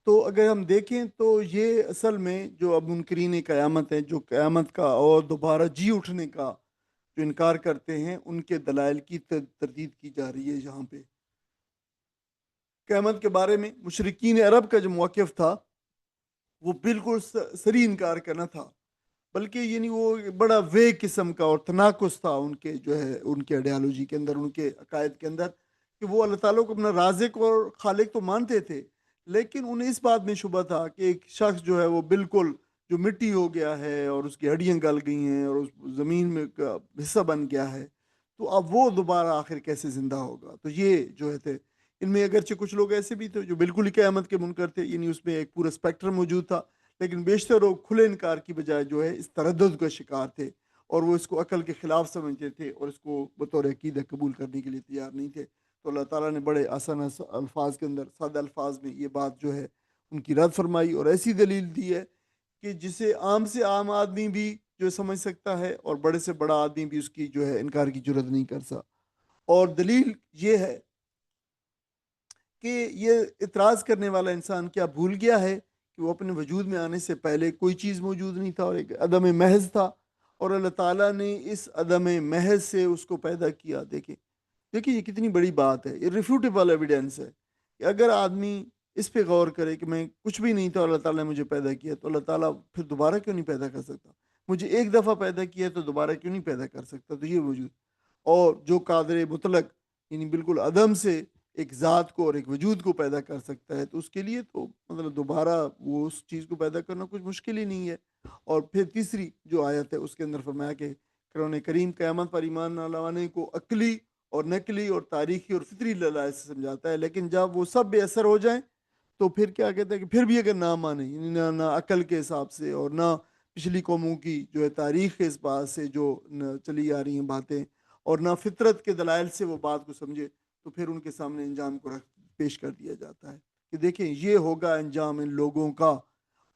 تو اگر ہم دیکھیں تو یہ اصل میں جو اب منکرین قیامت ہے، جو قیامت کا اور دوبارہ جی اٹھنے کا جو انکار کرتے ہیں، ان کے دلائل کی تردید کی جا رہی ہے یہاں پہ۔ قیامت کے بارے میں مشرکین عرب کا جو موقف تھا وہ بالکل سری انکار کرنا تھا، بلکہ یعنی وہ بڑا وے قسم کا اور تناقض تھا ان کے جو ہے ان کے آئیڈیالوجی کے اندر، ان کے عقائد کے اندر، کہ وہ اللہ تعالیٰ کو اپنا رازق اور خالق تو مانتے تھے، لیکن انہیں اس بات میں شبہ تھا کہ ایک شخص جو ہے وہ بالکل جو مٹی ہو گیا ہے اور اس کی ہڈیاں گل گئی ہیں اور اس زمین میں کا حصہ بن گیا ہے، تو اب وہ دوبارہ آخر کیسے زندہ ہوگا؟ تو یہ جو ہے تھے، ان میں اگرچہ کچھ لوگ ایسے بھی تھے جو بالکل ہی قیامت کے منکر تھے، یعنی اس میں ایک پورا اسپیکٹرم موجود تھا، لیکن بیشتر لوگ کھلے انکار کی بجائے جو ہے اس تردد کا شکار تھے، اور وہ اس کو عقل کے خلاف سمجھتے تھے اور اس کو بطور عقیدہ قبول کرنے کے لیے تیار نہیں تھے۔ تو اللہ تعالیٰ نے بڑے آسان الفاظ کے اندر، سادہ الفاظ میں یہ بات جو ہے ان کی رد فرمائی، اور ایسی دلیل دی ہے کہ جسے عام سے عام آدمی بھی جو سمجھ سکتا ہے اور بڑے سے بڑا آدمی بھی اس کی جو ہے انکار کی جرت نہیں کر سکتا۔ اور دلیل یہ ہے کہ یہ اعتراض کرنے والا انسان کیا بھول گیا ہے کہ وہ اپنے وجود میں آنے سے پہلے کوئی چیز موجود نہیں تھا اور ایک عدم محض تھا، اور اللہ تعالیٰ نے اس عدم محض سے اس کو پیدا کیا۔ دیکھیں دیکھیں یہ کتنی بڑی بات ہے، یہ ریفیوٹیبل ایویڈینس ہے کہ اگر آدمی اس پہ غور کرے کہ میں کچھ بھی نہیں تھا اور اللہ تعالیٰ نے مجھے پیدا کیا، تو اللہ تعالیٰ پھر دوبارہ کیوں نہیں پیدا کر سکتا؟ مجھے ایک دفعہ پیدا کیا تو دوبارہ کیوں نہیں پیدا کر سکتا؟ تو یہ وجود، اور جو قادر مطلق یعنی بالکل عدم سے ایک ذات کو اور ایک وجود کو پیدا کر سکتا ہے، تو اس کے لیے تو مطلب دوبارہ وہ اس چیز کو پیدا کرنا کچھ مشکل ہی نہیں ہے۔ اور پھر تیسری جو آیت ہے اس کے اندر فرمایا کہ قرآن کریم قیامت پر ایمان نہ لانے کو عقلی اور نقلی اور تاریخی اور فطری دلائل سے سمجھاتا ہے، لیکن جب وہ سب بے اثر ہو جائیں تو پھر کیا کہتا ہے کہ پھر بھی اگر نہ مانے، یعنی نہ عقل کے حساب سے اور نہ پچھلی قوموں کی جو ہے تاریخ کے اس بات سے جو چلی آ رہی ہیں باتیں، اور نہ فطرت کے دلائل سے وہ بات کو سمجھے، تو پھر ان کے سامنے انجام کو پیش کر دیا جاتا ہے کہ دیکھیں یہ ہوگا انجام ان لوگوں کا،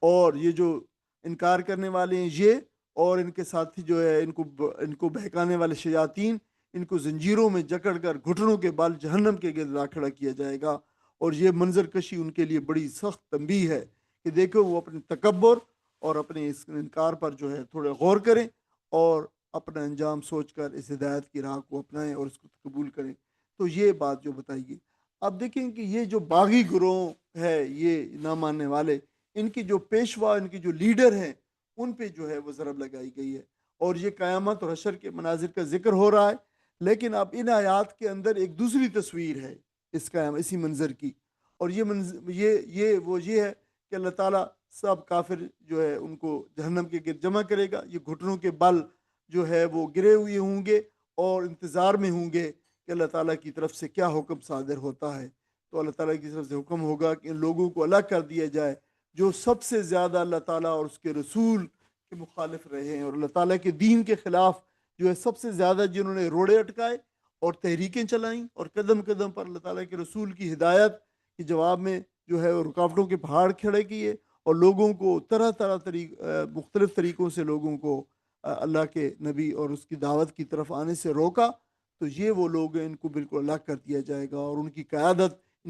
اور یہ جو انکار کرنے والے ہیں یہ، اور ان کے ساتھی جو ہے ان کو بہکانے والے شیاطین، ان کو زنجیروں میں جکڑ کر گھٹنوں کے بال جہنم کے گرد لا کھڑا کیا جائے گا۔ اور یہ منظر کشی ان کے لیے بڑی سخت تنبیہ ہے کہ دیکھو وہ اپنے تکبر اور اپنے اس انکار پر جو ہے تھوڑے غور کریں اور اپنا انجام سوچ کر اس ہدایت کی راہ کو اپنائیں اور اس کو قبول کریں۔ تو یہ بات جو بتائی گئی، اب دیکھیں کہ یہ جو باغی گروہ ہے، یہ نہ ماننے والے، ان کی جو پیشوا، ان کی جو لیڈر ہیں، ان پہ جو ہے وہ ضرب لگائی گئی ہے، اور یہ قیامت اور حشر کے مناظر کا ذکر ہو رہا ہے، لیکن اب ان آیات کے اندر ایک دوسری تصویر ہے اسی منظر کی، اور یہ منظر یہ ہے کہ اللہ تعالیٰ سب کافر جو ہے ان کو جہنم کے گرد جمع کرے گا، یہ گھٹنوں کے بل جو ہے وہ گرے ہوئے ہوں گے اور انتظار میں ہوں گے کہ اللہ تعالیٰ کی طرف سے کیا حکم صادر ہوتا ہے۔ تو اللہ تعالیٰ کی طرف سے حکم ہوگا کہ ان لوگوں کو الگ کر دیا جائے جو سب سے زیادہ اللہ تعالیٰ اور اس کے رسول کے مخالف رہے ہیں، اور اللہ تعالیٰ کے دین کے خلاف جو ہے سب سے زیادہ جنہوں نے روڑے اٹکائے اور تحریکیں چلائیں، اور قدم قدم پر اللہ تعالیٰ کے رسول کی ہدایت کے جواب میں جو ہے رکاوٹوں کے پہاڑ کھڑے کیے، اور لوگوں کو طرح طرح مختلف طریقوں سے لوگوں کو اللہ کے نبی اور اس کی دعوت کی طرف آنے سے روکا، تو یہ وہ لوگ ہیں، ان کو بالکل الگ کر دیا جائے گا، اور ان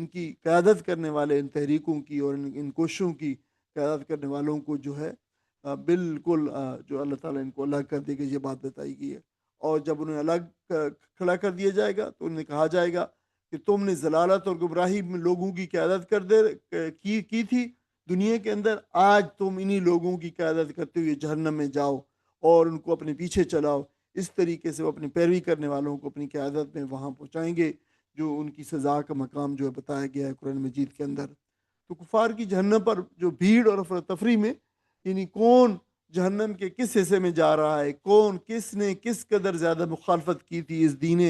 کی قیادت کرنے والے ان تحریکوں کی اور ان کوششوں کی قیادت کرنے والوں کو جو ہے بالکل جو اللہ تعالیٰ ان کو الگ کر دے گا، یہ بات بتائی گئی ہے۔ اور جب انہیں الگ کھڑا کر دیا جائے گا تو انہیں کہا جائے گا کہ تم نے ضلالت اور گمراہی میں لوگوں کی قیادت کی تھی دنیا کے اندر، آج تم انہی لوگوں کی قیادت کرتے ہوئے جہنم میں جاؤ اور ان کو اپنے پیچھے چلاؤ۔ اس طریقے سے وہ اپنی پیروی کرنے والوں کو اپنی قیادت میں وہاں پہنچائیں گے جو ان کی سزا کا مقام جو ہے بتایا گیا ہے قرآن مجید کے اندر۔ تو کفار کی جہنم پر جو بھیڑ اور افراتفری میں، یعنی کون جہنم کے کس حصے میں جا رہا ہے، کس نے کس قدر زیادہ مخالفت کی تھی اس دین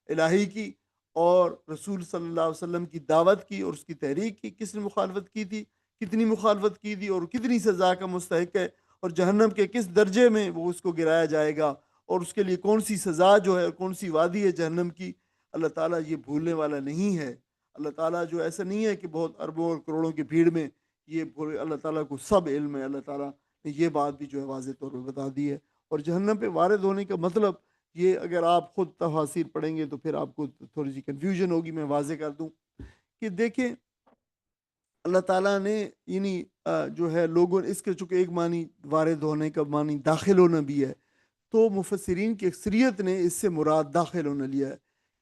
الہی کی اور رسول صلی اللہ علیہ وسلم کی دعوت کی اور اس کی تحریک کی، کس نے مخالفت کی تھی، کتنی مخالفت کی تھی اور کتنی سزا کا مستحق ہے، اور جہنم کے کس درجے میں وہ اس کو گرایا جائے گا، اور اس کے لیے کون سی سزا جو ہے اور کون سی وادی ہے جہنم کی، اللہ تعالیٰ یہ بھولنے والا نہیں ہے۔ اللہ تعالیٰ جو ایسا نہیں ہے کہ بہت اربوں اور کروڑوں کی بھیڑ میں اللہ تعالیٰ کو سب علم ہے۔ اللہ تعالیٰ نے یہ بات بھی جو ہے واضح طور پہ بتا دی ہے۔ اور جہنم پہ وارد ہونے کا مطلب یہ، اگر آپ خود تفاسیر پڑھیں گے تو پھر آپ کو تھوڑی سی کنفیوژن ہوگی، میں واضح کر دوں کہ دیکھیں اللہ تعالیٰ نے یعنی جو ہے لوگوں اس کے چونکہ ایک معنی وارد ہونے کا معنی داخل ہونا بھی ہے، تو مفسرین کی اکثریت نے اس سے مراد داخل ہونا لیا ہے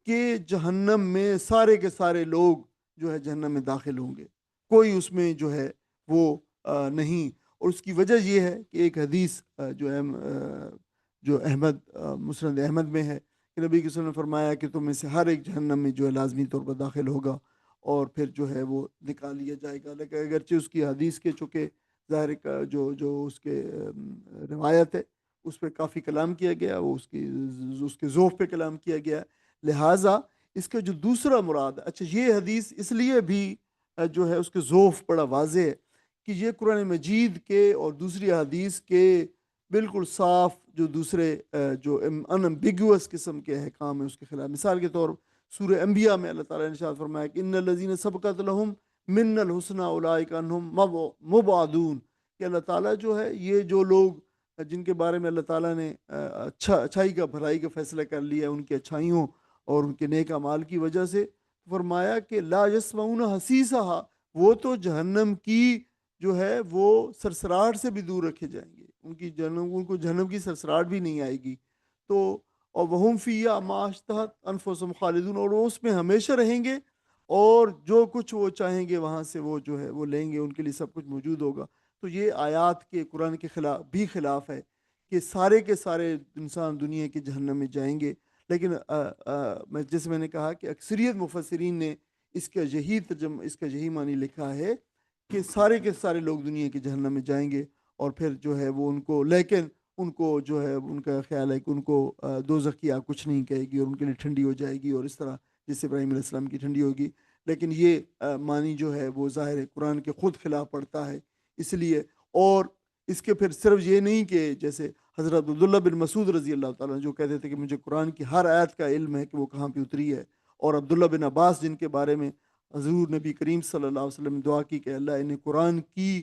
کہ جہنم میں سارے کے سارے لوگ جو ہے جہنم میں داخل ہوں گے، کوئی اس میں جو ہے وہ نہیں۔ اور اس کی وجہ یہ ہے کہ ایک حدیث جو مسند احمد میں ہے کہ نبی کے وسلم نے فرمایا کہ تم میں سے ہر ایک جہنم میں جو ہے لازمی طور پر داخل ہوگا اور پھر جو ہے وہ نکال لیا جائے گا۔ لیکن اگرچہ اس کی حدیث کے چونکہ ظاہر جو اس کے روایت ہے اس پہ کافی کلام کیا گیا، وہ اس کے ذوق پہ کلام کیا گیا، لہٰذا اس کا جو دوسرا مراد ہے، اچھا یہ حدیث اس لیے بھی جو ہے اس کے ذوف بڑا واضح ہے کہ یہ قرآن مجید کے اور دوسری حدیث کے بالکل صاف جو دوسرے جو انمبیگوس قسم کے احکام ہیں اس کے خلاف۔ مثال کے طور سورہ انبیاء میں اللہ تعالیٰ نے ارشاد فرمایا کہ ان الذین سبقت لہم من الحسنی اولئک عنہم مبعدون، کہ اللہ تعالیٰ جو ہے یہ جو لوگ جن کے بارے میں اللہ تعالیٰ نے اچھائی کا بھلائی کا فیصلہ کر لیا ان کی اچھائیوں اور ان کے نیک اعمال کی وجہ سے، فرمایا کہ لا یسمعون حسیسہا، وہ تو جہنم کی جو ہے وہ سرسراہٹ سے بھی دور رکھے جائیں گے، ان کو جہنم کی سرسراہٹ بھی نہیں آئے گی۔ تو اور وہم فیہا ما اشتہت انفسہم خالدون، اور وہ اس میں ہمیشہ رہیں گے اور جو کچھ وہ چاہیں گے وہاں سے وہ جو ہے وہ لیں گے، ان کے لیے سب کچھ موجود ہوگا۔ تو یہ آیات کے قرآن کے خلاف ہے کہ سارے کے سارے انسان دنیا کے جہنم میں جائیں گے، لیکن جیسے میں نے کہا کہ اکثریت مفسرین نے اس کا یہی معنی لکھا ہے کہ سارے کے سارے لوگ دنیا کے جہنم میں جائیں گے، اور پھر جو ہے وہ لیکن ان کو جو ہے ان کا خیال ہے کہ ان کو دوزخ کی آگ کچھ نہیں کہے گی اور ان کے لیے ٹھنڈی ہو جائے گی، اور اس طرح جس سے ابراہیم علیہ السلام کی ٹھنڈی ہوگی۔ لیکن یہ معنی جو ہے وہ ظاہر قرآن کے خود خلاف پڑتا ہے، اس لیے اور اس کے پھر صرف یہ نہیں کہ جیسے حضرت عبداللہ بن مسعود رضی اللہ تعالیٰ جو کہتے تھے کہ مجھے قرآن کی ہر آیت کا علم ہے کہ وہ کہاں پہ اتری ہے، اور عبداللہ بن عباس جن کے بارے میں حضور نبی کریم صلی اللہ علیہ وسلم نے دعا کی کہ اللہ انہیں قرآن کی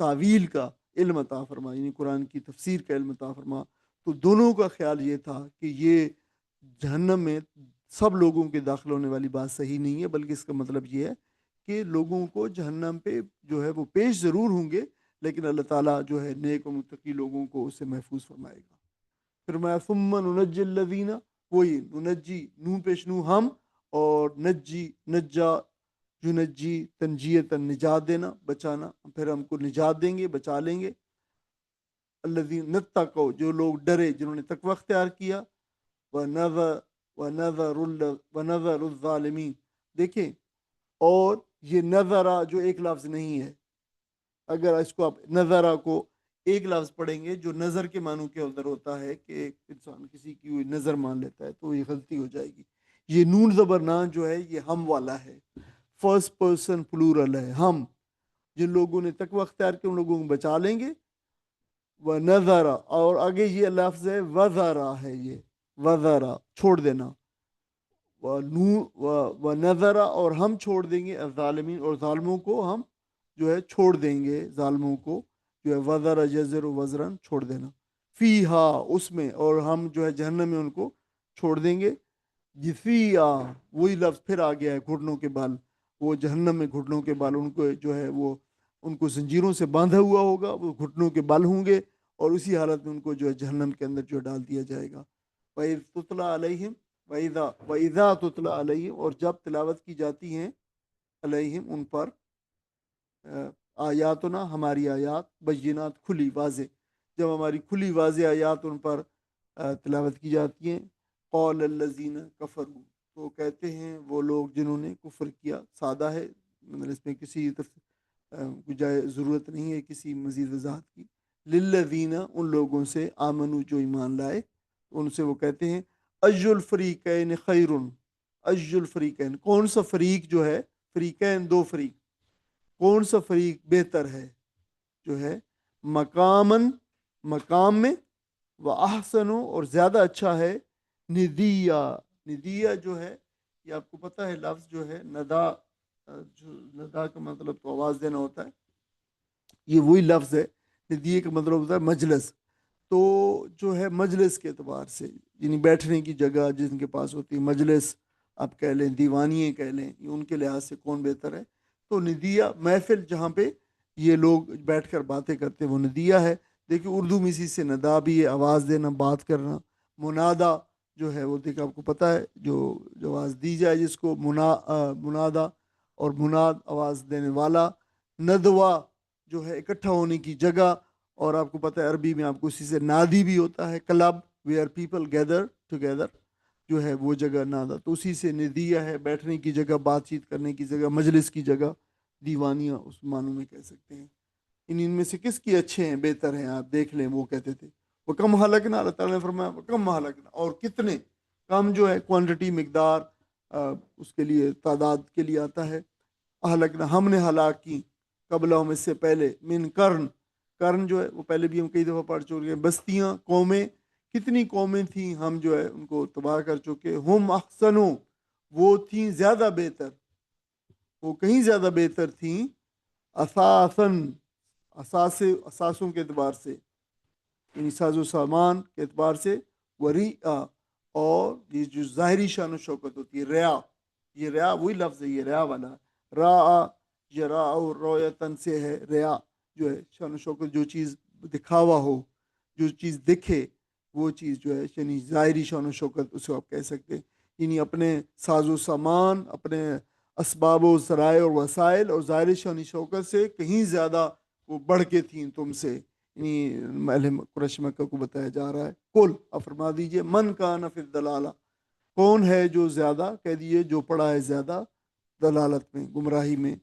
تعویل کا علم عطا فرما، یعنی قرآن کی تفسیر کا علم عطا فرما، تو دونوں کا خیال یہ تھا کہ یہ جہنم میں سب لوگوں کے داخل ہونے والی بات صحیح نہیں ہے، بلکہ اس کا مطلب یہ ہے کہ لوگوں کو جہنم پہ جو ہے وہ پیش ضرور ہوں گے، لیکن اللہ تعالیٰ جو ہے نیک و متقی لوگوں کو اس سے محفوظ فرمائے گا۔ پھر میں ثم ننجی الذین، وہی ننجی نون پیش نو ہم، اور نجا ینجی تنجیتاً نجات دینا، بچانا، پھر ہم کو نجات دیں گے، بچا لیں گے۔ الذین اتقوا، جو لوگ ڈرے جنہوں نے تقوی اختیار کیا، ونذر الظالمین، دیکھیں اور یہ نظرہ جو ایک لفظ نہیں ہے، اگر اس کو آپ نظرہ کو ایک لفظ پڑھیں گے جو نظر کے معنوں کے اندر ہوتا ہے کہ ایک انسان کسی کی ہوئی نظر مان لیتا ہے تو یہ غلطی ہو جائے گی۔ یہ نون زبر نان جو ہے یہ ہم والا ہے، فرسٹ پرسن پلورل ہے، ہم جن لوگوں نے تقوی اختیار کیا ان لوگوں کو بچا لیں گے۔ وَنَذَرَ، اور آگے یہ لفظ ہے وَذَرَ ہے، یہ وَذَرَ چھوڑ دینا، وَنَذَرَ اور ہم چھوڑ دیں گے الظالمین، اور ظالموں کو ہم جو ہے چھوڑ دیں گے، ظالموں کو جو ہے وَذَرَ يَذِرُ وَزْرًا چھوڑ دینا۔ فیہا اس میں، اور ہم جو ہے جہنم میں ان کو چھوڑ دیں گے. جفیا وہی لفظ پھر آ گیا ہے، گھٹنوں کے بال. وہ جہنم میں گھٹنوں کے بال ان کو جو ہے وہ ان کو زنجیروں سے باندھا ہوا ہوگا، وہ گھٹنوں کے بال ہوں گے، اور اسی حالت میں ان کو جو ہے جہنم کے اندر جو ڈال دیا جائے گا. وَإِذْ تُتْلَى عَلَيْهِمْ وَإِذَا تُتْلَى عَلَيْهِمْ، اور جب تلاوت کی جاتی ہیں علیہم ان پر آیاتنا ہماری آیات، بینات کھلی واضح، جب ہماری کھلی واضح آیات ان پر تلاوت کی جاتی ہیں. قول الذین کفروا، تو کہتے ہیں وہ لوگ جنہوں نے کفر کیا. سادہ ہے، مطلب اس میں کسی ضرورت نہیں ہے کسی مزید وضاحت کی. للذین، ان لوگوں سے، آمنو جو ایمان لائے، ان سے وہ کہتے ہیں ای الفریقین خیر. ای الفریقین، کون سا فریق جو ہے، فریقین دو فریق، کون سا فریق بہتر ہے جو ہے مقامن مقام میں، و احسن، اور زیادہ اچھا ہے ندیہ. ندیہ جو ہے یہ آپ کو پتہ ہے لفظ جو ہے ندا، جو ندا کا مطلب تو آواز دینا ہوتا ہے، یہ وہی لفظ ہے. ندیہ کا مطلب ہوتا ہے مجلس. تو جو ہے مجلس کے اعتبار سے، یعنی بیٹھنے کی جگہ جن کے پاس ہوتی ہے، مجلس آپ کہہ لیں، دیوانیے کہہ لیں، یہ ان کے لحاظ سے کون بہتر ہے. تو ندیہ محفل جہاں پہ یہ لوگ بیٹھ کر باتیں کرتے ہیں وہ ندیہ ہے. دیکھیے اردو میں اسی سے ندا بھی ہے، آواز دینا، بات کرنا. منادا جو ہے وہ دیکھ آپ کو پتہ ہے جو آواز دی جائے جس کو منادا، اور مناد آواز دینے والا. ندوہ جو ہے اکٹھا ہونے کی جگہ، اور آپ کو پتہ ہے عربی میں آپ کو اسی سے نادی بھی ہوتا ہے، کلب ویئر پیپل گیدر ٹوگیدر، جو ہے وہ جگہ نادا. تو اسی سے ندیہ ہے بیٹھنے کی جگہ، بات چیت کرنے کی جگہ، مجلس کی جگہ، دیوانیہ اس معنوں میں کہہ سکتے ہیں. ان میں سے کس کی اچھے ہیں، بہتر ہیں، آپ دیکھ لیں. وہ کہتے تھے وہ کم ہلاکنا، اللہ تعالیٰ نے فرمایا وہ کم ہلاکنا، اور کتنے کم جو ہے کوانٹٹی مقدار اس کے لیے تعداد کے لیے آتا ہے. ہلاکنا ہم نے ہلاک کی، قبلہم اس سے پہلے، من کرن. کرن جو ہے وہ پہلے بھی ہم کئی دفعہ پڑھ چکے ہیں، بستیاں، قومیں. کتنی قومیں تھیں ہم جو ہے ان کو تباہ کر چکے. ہم احسنو، وہ تھیں زیادہ بہتر، وہ کہیں زیادہ بہتر تھیں. اساسن، اثاثوں کے اعتبار سے، یعنی ساز و سامان کے اعتبار سے. وریا، اور یہ جو ظاہری شان و شوکت ہوتی ہے، ریا. یہ ریا وہی لفظ ہے، یہ ریا والا. را، یہ را اور رویتن سے ہے. ریا جو ہے شان و شوکت، جو چیز دکھاوا ہو، جو چیز دکھے، وہ چیز جو ہے یعنی ظاہری شان و شوکت اس کو آپ کہہ سکتے ہیں. یعنی اپنے ساز و سامان، اپنے اسباب و ذرائع اور وسائل اور ظاہری شان و شوکت سے کہیں زیادہ وہ بڑھ کے تھیں تم سے. یعنی اہل قریش مکہ کو بتایا جا رہا ہے. کل آپ فرما دیجئے من کان فی الضلالہ، کون ہے جو زیادہ، کہہ دیجئے جو پڑا ہے زیادہ دلالت میں، گمراہی میں.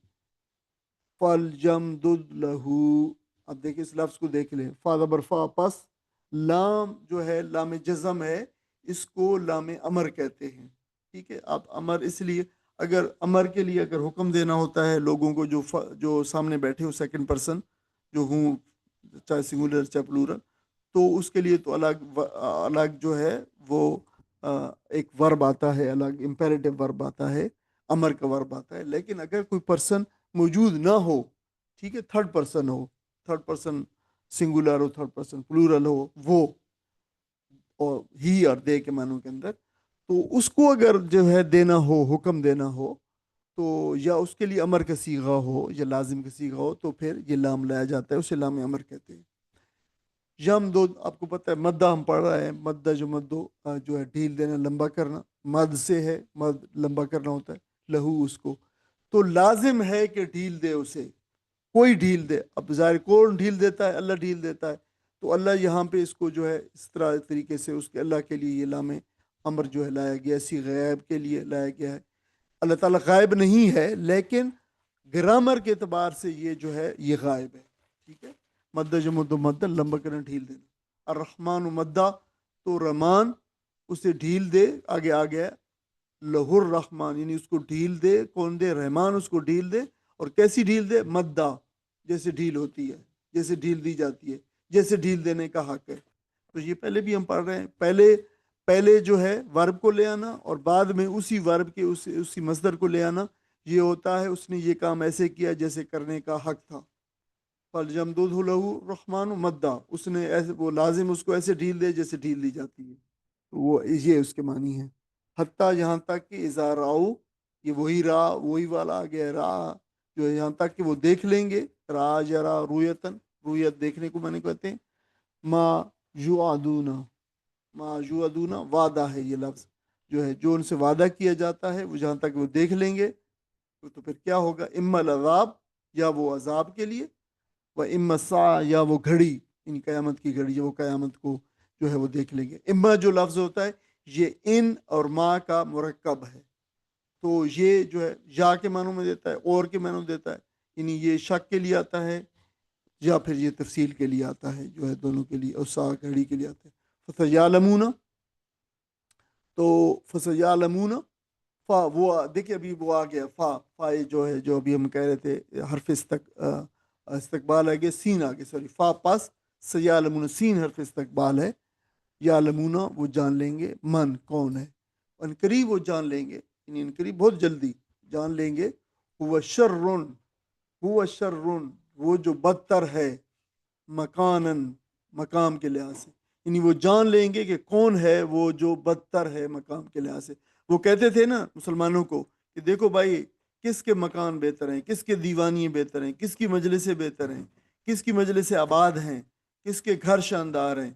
فَلْجَمْدُدْ لَهُ، اب دیکھیں اس لفظ کو دیکھ لیں. فا زبر فا، پس لام جو ہے لام جزم ہے، اس کو لام امر کہتے ہیں. ٹھیک ہے، آپ امر اس لیے، اگر امر کے لیے اگر حکم دینا ہوتا ہے لوگوں کو جو سامنے بیٹھے ہو، سیکنڈ پرسن جو ہوں، چاہے سنگولر چاہے پلورل، تو اس کے لیے تو الگ جو ہے وہ ایک ورب آتا ہے، الگ امپیریٹو ورب آتا ہے، امر کا ورب آتا ہے. لیکن اگر کوئی پرسن موجود نہ ہو، ٹھیک ہے، تھرڈ پرسن ہو، تھرڈ پرسن سنگولر ہو، تھرڈ پرسن پلورل ہو، وہ اور ہی اور دے کے معنوں کے اندر، تو اس کو اگر جو ہے دینا ہو، حکم دینا ہو، تو یا اس کے لیے امر کا صیغہ ہو یا لازم کا صیغہ ہو، تو پھر یہ لام لایا جاتا ہے، اسے لام امر کہتے ہیں. یم دو، آپ کو پتہ ہے مدہ ہم پڑھ رہے ہیں، مدہ جو مدو جو ہے ڈھیل دینا، لمبا کرنا، مد سے ہے، مد لمبا کرنا ہوتا ہے، لہو اس کو. تو لازم ہے کہ ڈھیل دے اسے، کوئی ڈھیل دے. اب ظاہر کون ڈھیل دیتا ہے؟ اللہ ڈھیل دیتا ہے. تو اللہ یہاں پہ اس کو جو ہے اس طرح طریقے سے اس کے اللہ کے لیے یہ لام امر جو ہے لایا گیا، اسی غیب کے لیے لایا گیا ہے. اللہ تعالیٰ غائب نہیں ہے، لیکن گرامر کے اعتبار سے یہ جو ہے یہ غائب ہے. ٹھیک ہے، مدہ جو مد مدہ لمبا کرنا، ڈھیل دینا. الرحمن مدہ، تو رحمان اسے ڈھیل دے، آگے آ گیا لہو الرحمان، یعنی اس کو ڈھیل دے. کون دے؟ رحمان اس کو ڈھیل دے. اور کیسی ڈھیل دے؟ مدہ، جیسے ڈھیل ہوتی ہے، جیسے ڈھیل دی جاتی ہے، جیسے ڈھیل دینے کا حق ہے. تو یہ پہلے بھی ہم پڑھ رہے ہیں. پہلے جو ہے ورب کو لے آنا، اور بعد میں اسی ورب کے اسی مصدر کو لے آنا، یہ ہوتا ہے اس نے یہ کام ایسے کیا جیسے کرنے کا حق تھا. فَلْيَمْدُدْهُ لَهُ الرَّحْمَٰنُ مَدًّا، اس نے ایسے وہ لازم اس کو ایسے ڈھیل دے جیسے ڈھیل دی جاتی ہے، وہ یہ اس کے معنی ہے. حتیٰ یہاں تک کہ اذا راؤ، یہ وہی را وہی والا آ گیا را، جو ہے یہاں تک کہ وہ دیکھ لیں گے. را یرا رویتن، رویت دیکھنے کو میں نے کہتے ہیں. ما یوعدون، ما یوعدون وعدہ ہے یہ لفظ، جو ہے جو ان سے وعدہ کیا جاتا ہے وہ جہاں تک وہ دیکھ لیں گے تو پھر کیا ہوگا؟ اما العذاب، یا وہ عذاب کے لیے، و اما الساعہ، یا وہ گھڑی، ان قیامت کی گھڑی، وہ قیامت کو جو ہے وہ دیکھ لیں گے. اما جو لفظ ہوتا ہے یہ ان اور ما کا مرکب ہے، تو یہ جو ہے یا کے معنوں میں دیتا ہے اور کے معنوں میں دیتا ہے، یعنی یہ شک کے لیے آتا ہے یا پھر یہ تفصیل کے لیے آتا ہے، جو ہے دونوں کے لیے، اور سا گھڑی کے لیے آتا ہے. فَسَيَعْلَمُونَ، تو فَسَيَعْلَمُونَ، فا وہ دیکھیں ابھی وہ آ گیا، فا یہ جو ہے جو ابھی ہم کہہ رہے تھے حرف استقبال آ گیا، سین آ گیا، سوری، فا پس سیعلمون، سین حرف استقبال ہے. یعلمون وہ جان لیں گے، من کون ہے، ان قریب وہ جان لیں گے، یعنی ان قریب بہت جلدی جان لیں گے. ہوا شرٌ، ہوا شرٌ، وہ جو بدتر ہے، مکانن، مقام کے لحاظ سے، یعنی وہ جان لیں گے کہ کون ہے وہ جو بدتر ہے مقام کے لحاظ سے. وہ کہتے تھے نا مسلمانوں کو کہ دیکھو بھائی کس کے مکان بہتر ہیں، کس کے دیوانی بہتر ہیں، کس کی مجلسیں بہتر ہیں، کس کی مجلسیں آباد ہیں، کس کے گھر شاندار ہیں،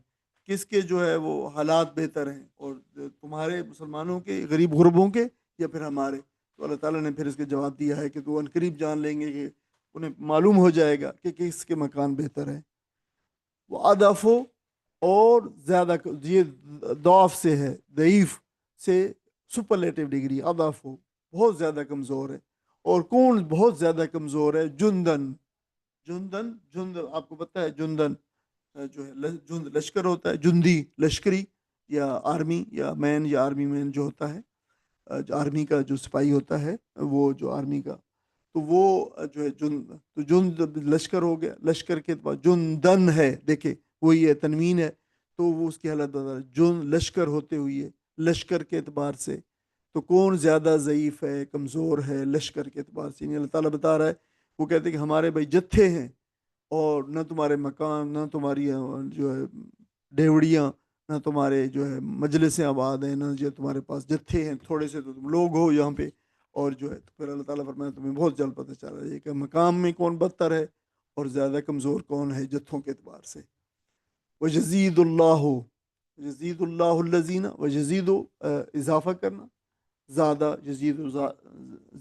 کس کے جو ہے وہ حالات بہتر ہیں، اور تمہارے مسلمانوں کے، غریب غربوں کے، یا پھر ہمارے. تو اللہ تعالیٰ نے پھر اس کے جواب دیا ہے کہ تو ان قریب جان لیں گے کہ انہیں معلوم ہو جائے گا کہ کس کے مکان بہتر ہے. وہ ادف ہو، اور زیادہ، یہ ضعف سے ہے، ضعیف سے سپرلیٹو ڈگری، ادف ہو بہت زیادہ کمزور ہے. اور کون بہت زیادہ کمزور ہے؟ جندن، جندن، جند آپ کو پتہ ہے جندن جو ہے جند لشکر ہوتا ہے، جندی لشکری یا آرمی یا مین، یا آرمی مین جو ہوتا ہے، جو آرمی کا جو سپاہی ہوتا ہے، وہ جو آرمی کا، تو وہ جو ہے جند، تو جند لشکر ہو گیا، لشکر کے بعد جندن ہے، دیکھیں وہی ہے، تنوین ہے، تو وہ اس کی حالت بتا رہا ہے، جند لشکر ہوتے ہوئے، لشکر کے اعتبار سے. تو کون زیادہ ضعیف ہے، کمزور ہے لشکر کے اعتبار سے، یعنی اللہ تعالیٰ بتا رہا ہے. وہ کہتے ہیں کہ ہمارے بھائی جتھے ہیں، اور نہ تمہارے مکان، نہ تمہاری جو ہے ڈیوڑیاں، نہ تمہارے جو ہے مجلسیں آباد ہیں، نہ جو تمہارے پاس جتھے ہیں، تھوڑے سے تو تم لوگ ہو یہاں پہ. اور جو ہے تو پھر اللہ تعالیٰ فرمایا تمہیں بہت جلد پتہ چل رہا ہے کہ مقام میں کون بدتر ہے اور زیادہ کمزور کون ہے جتھوں کے اعتبار سے. وَجَزِيدُ اللَّهُ، یزید اللہ الذین، وجزید اضافہ کرنا، زیادہ، یزید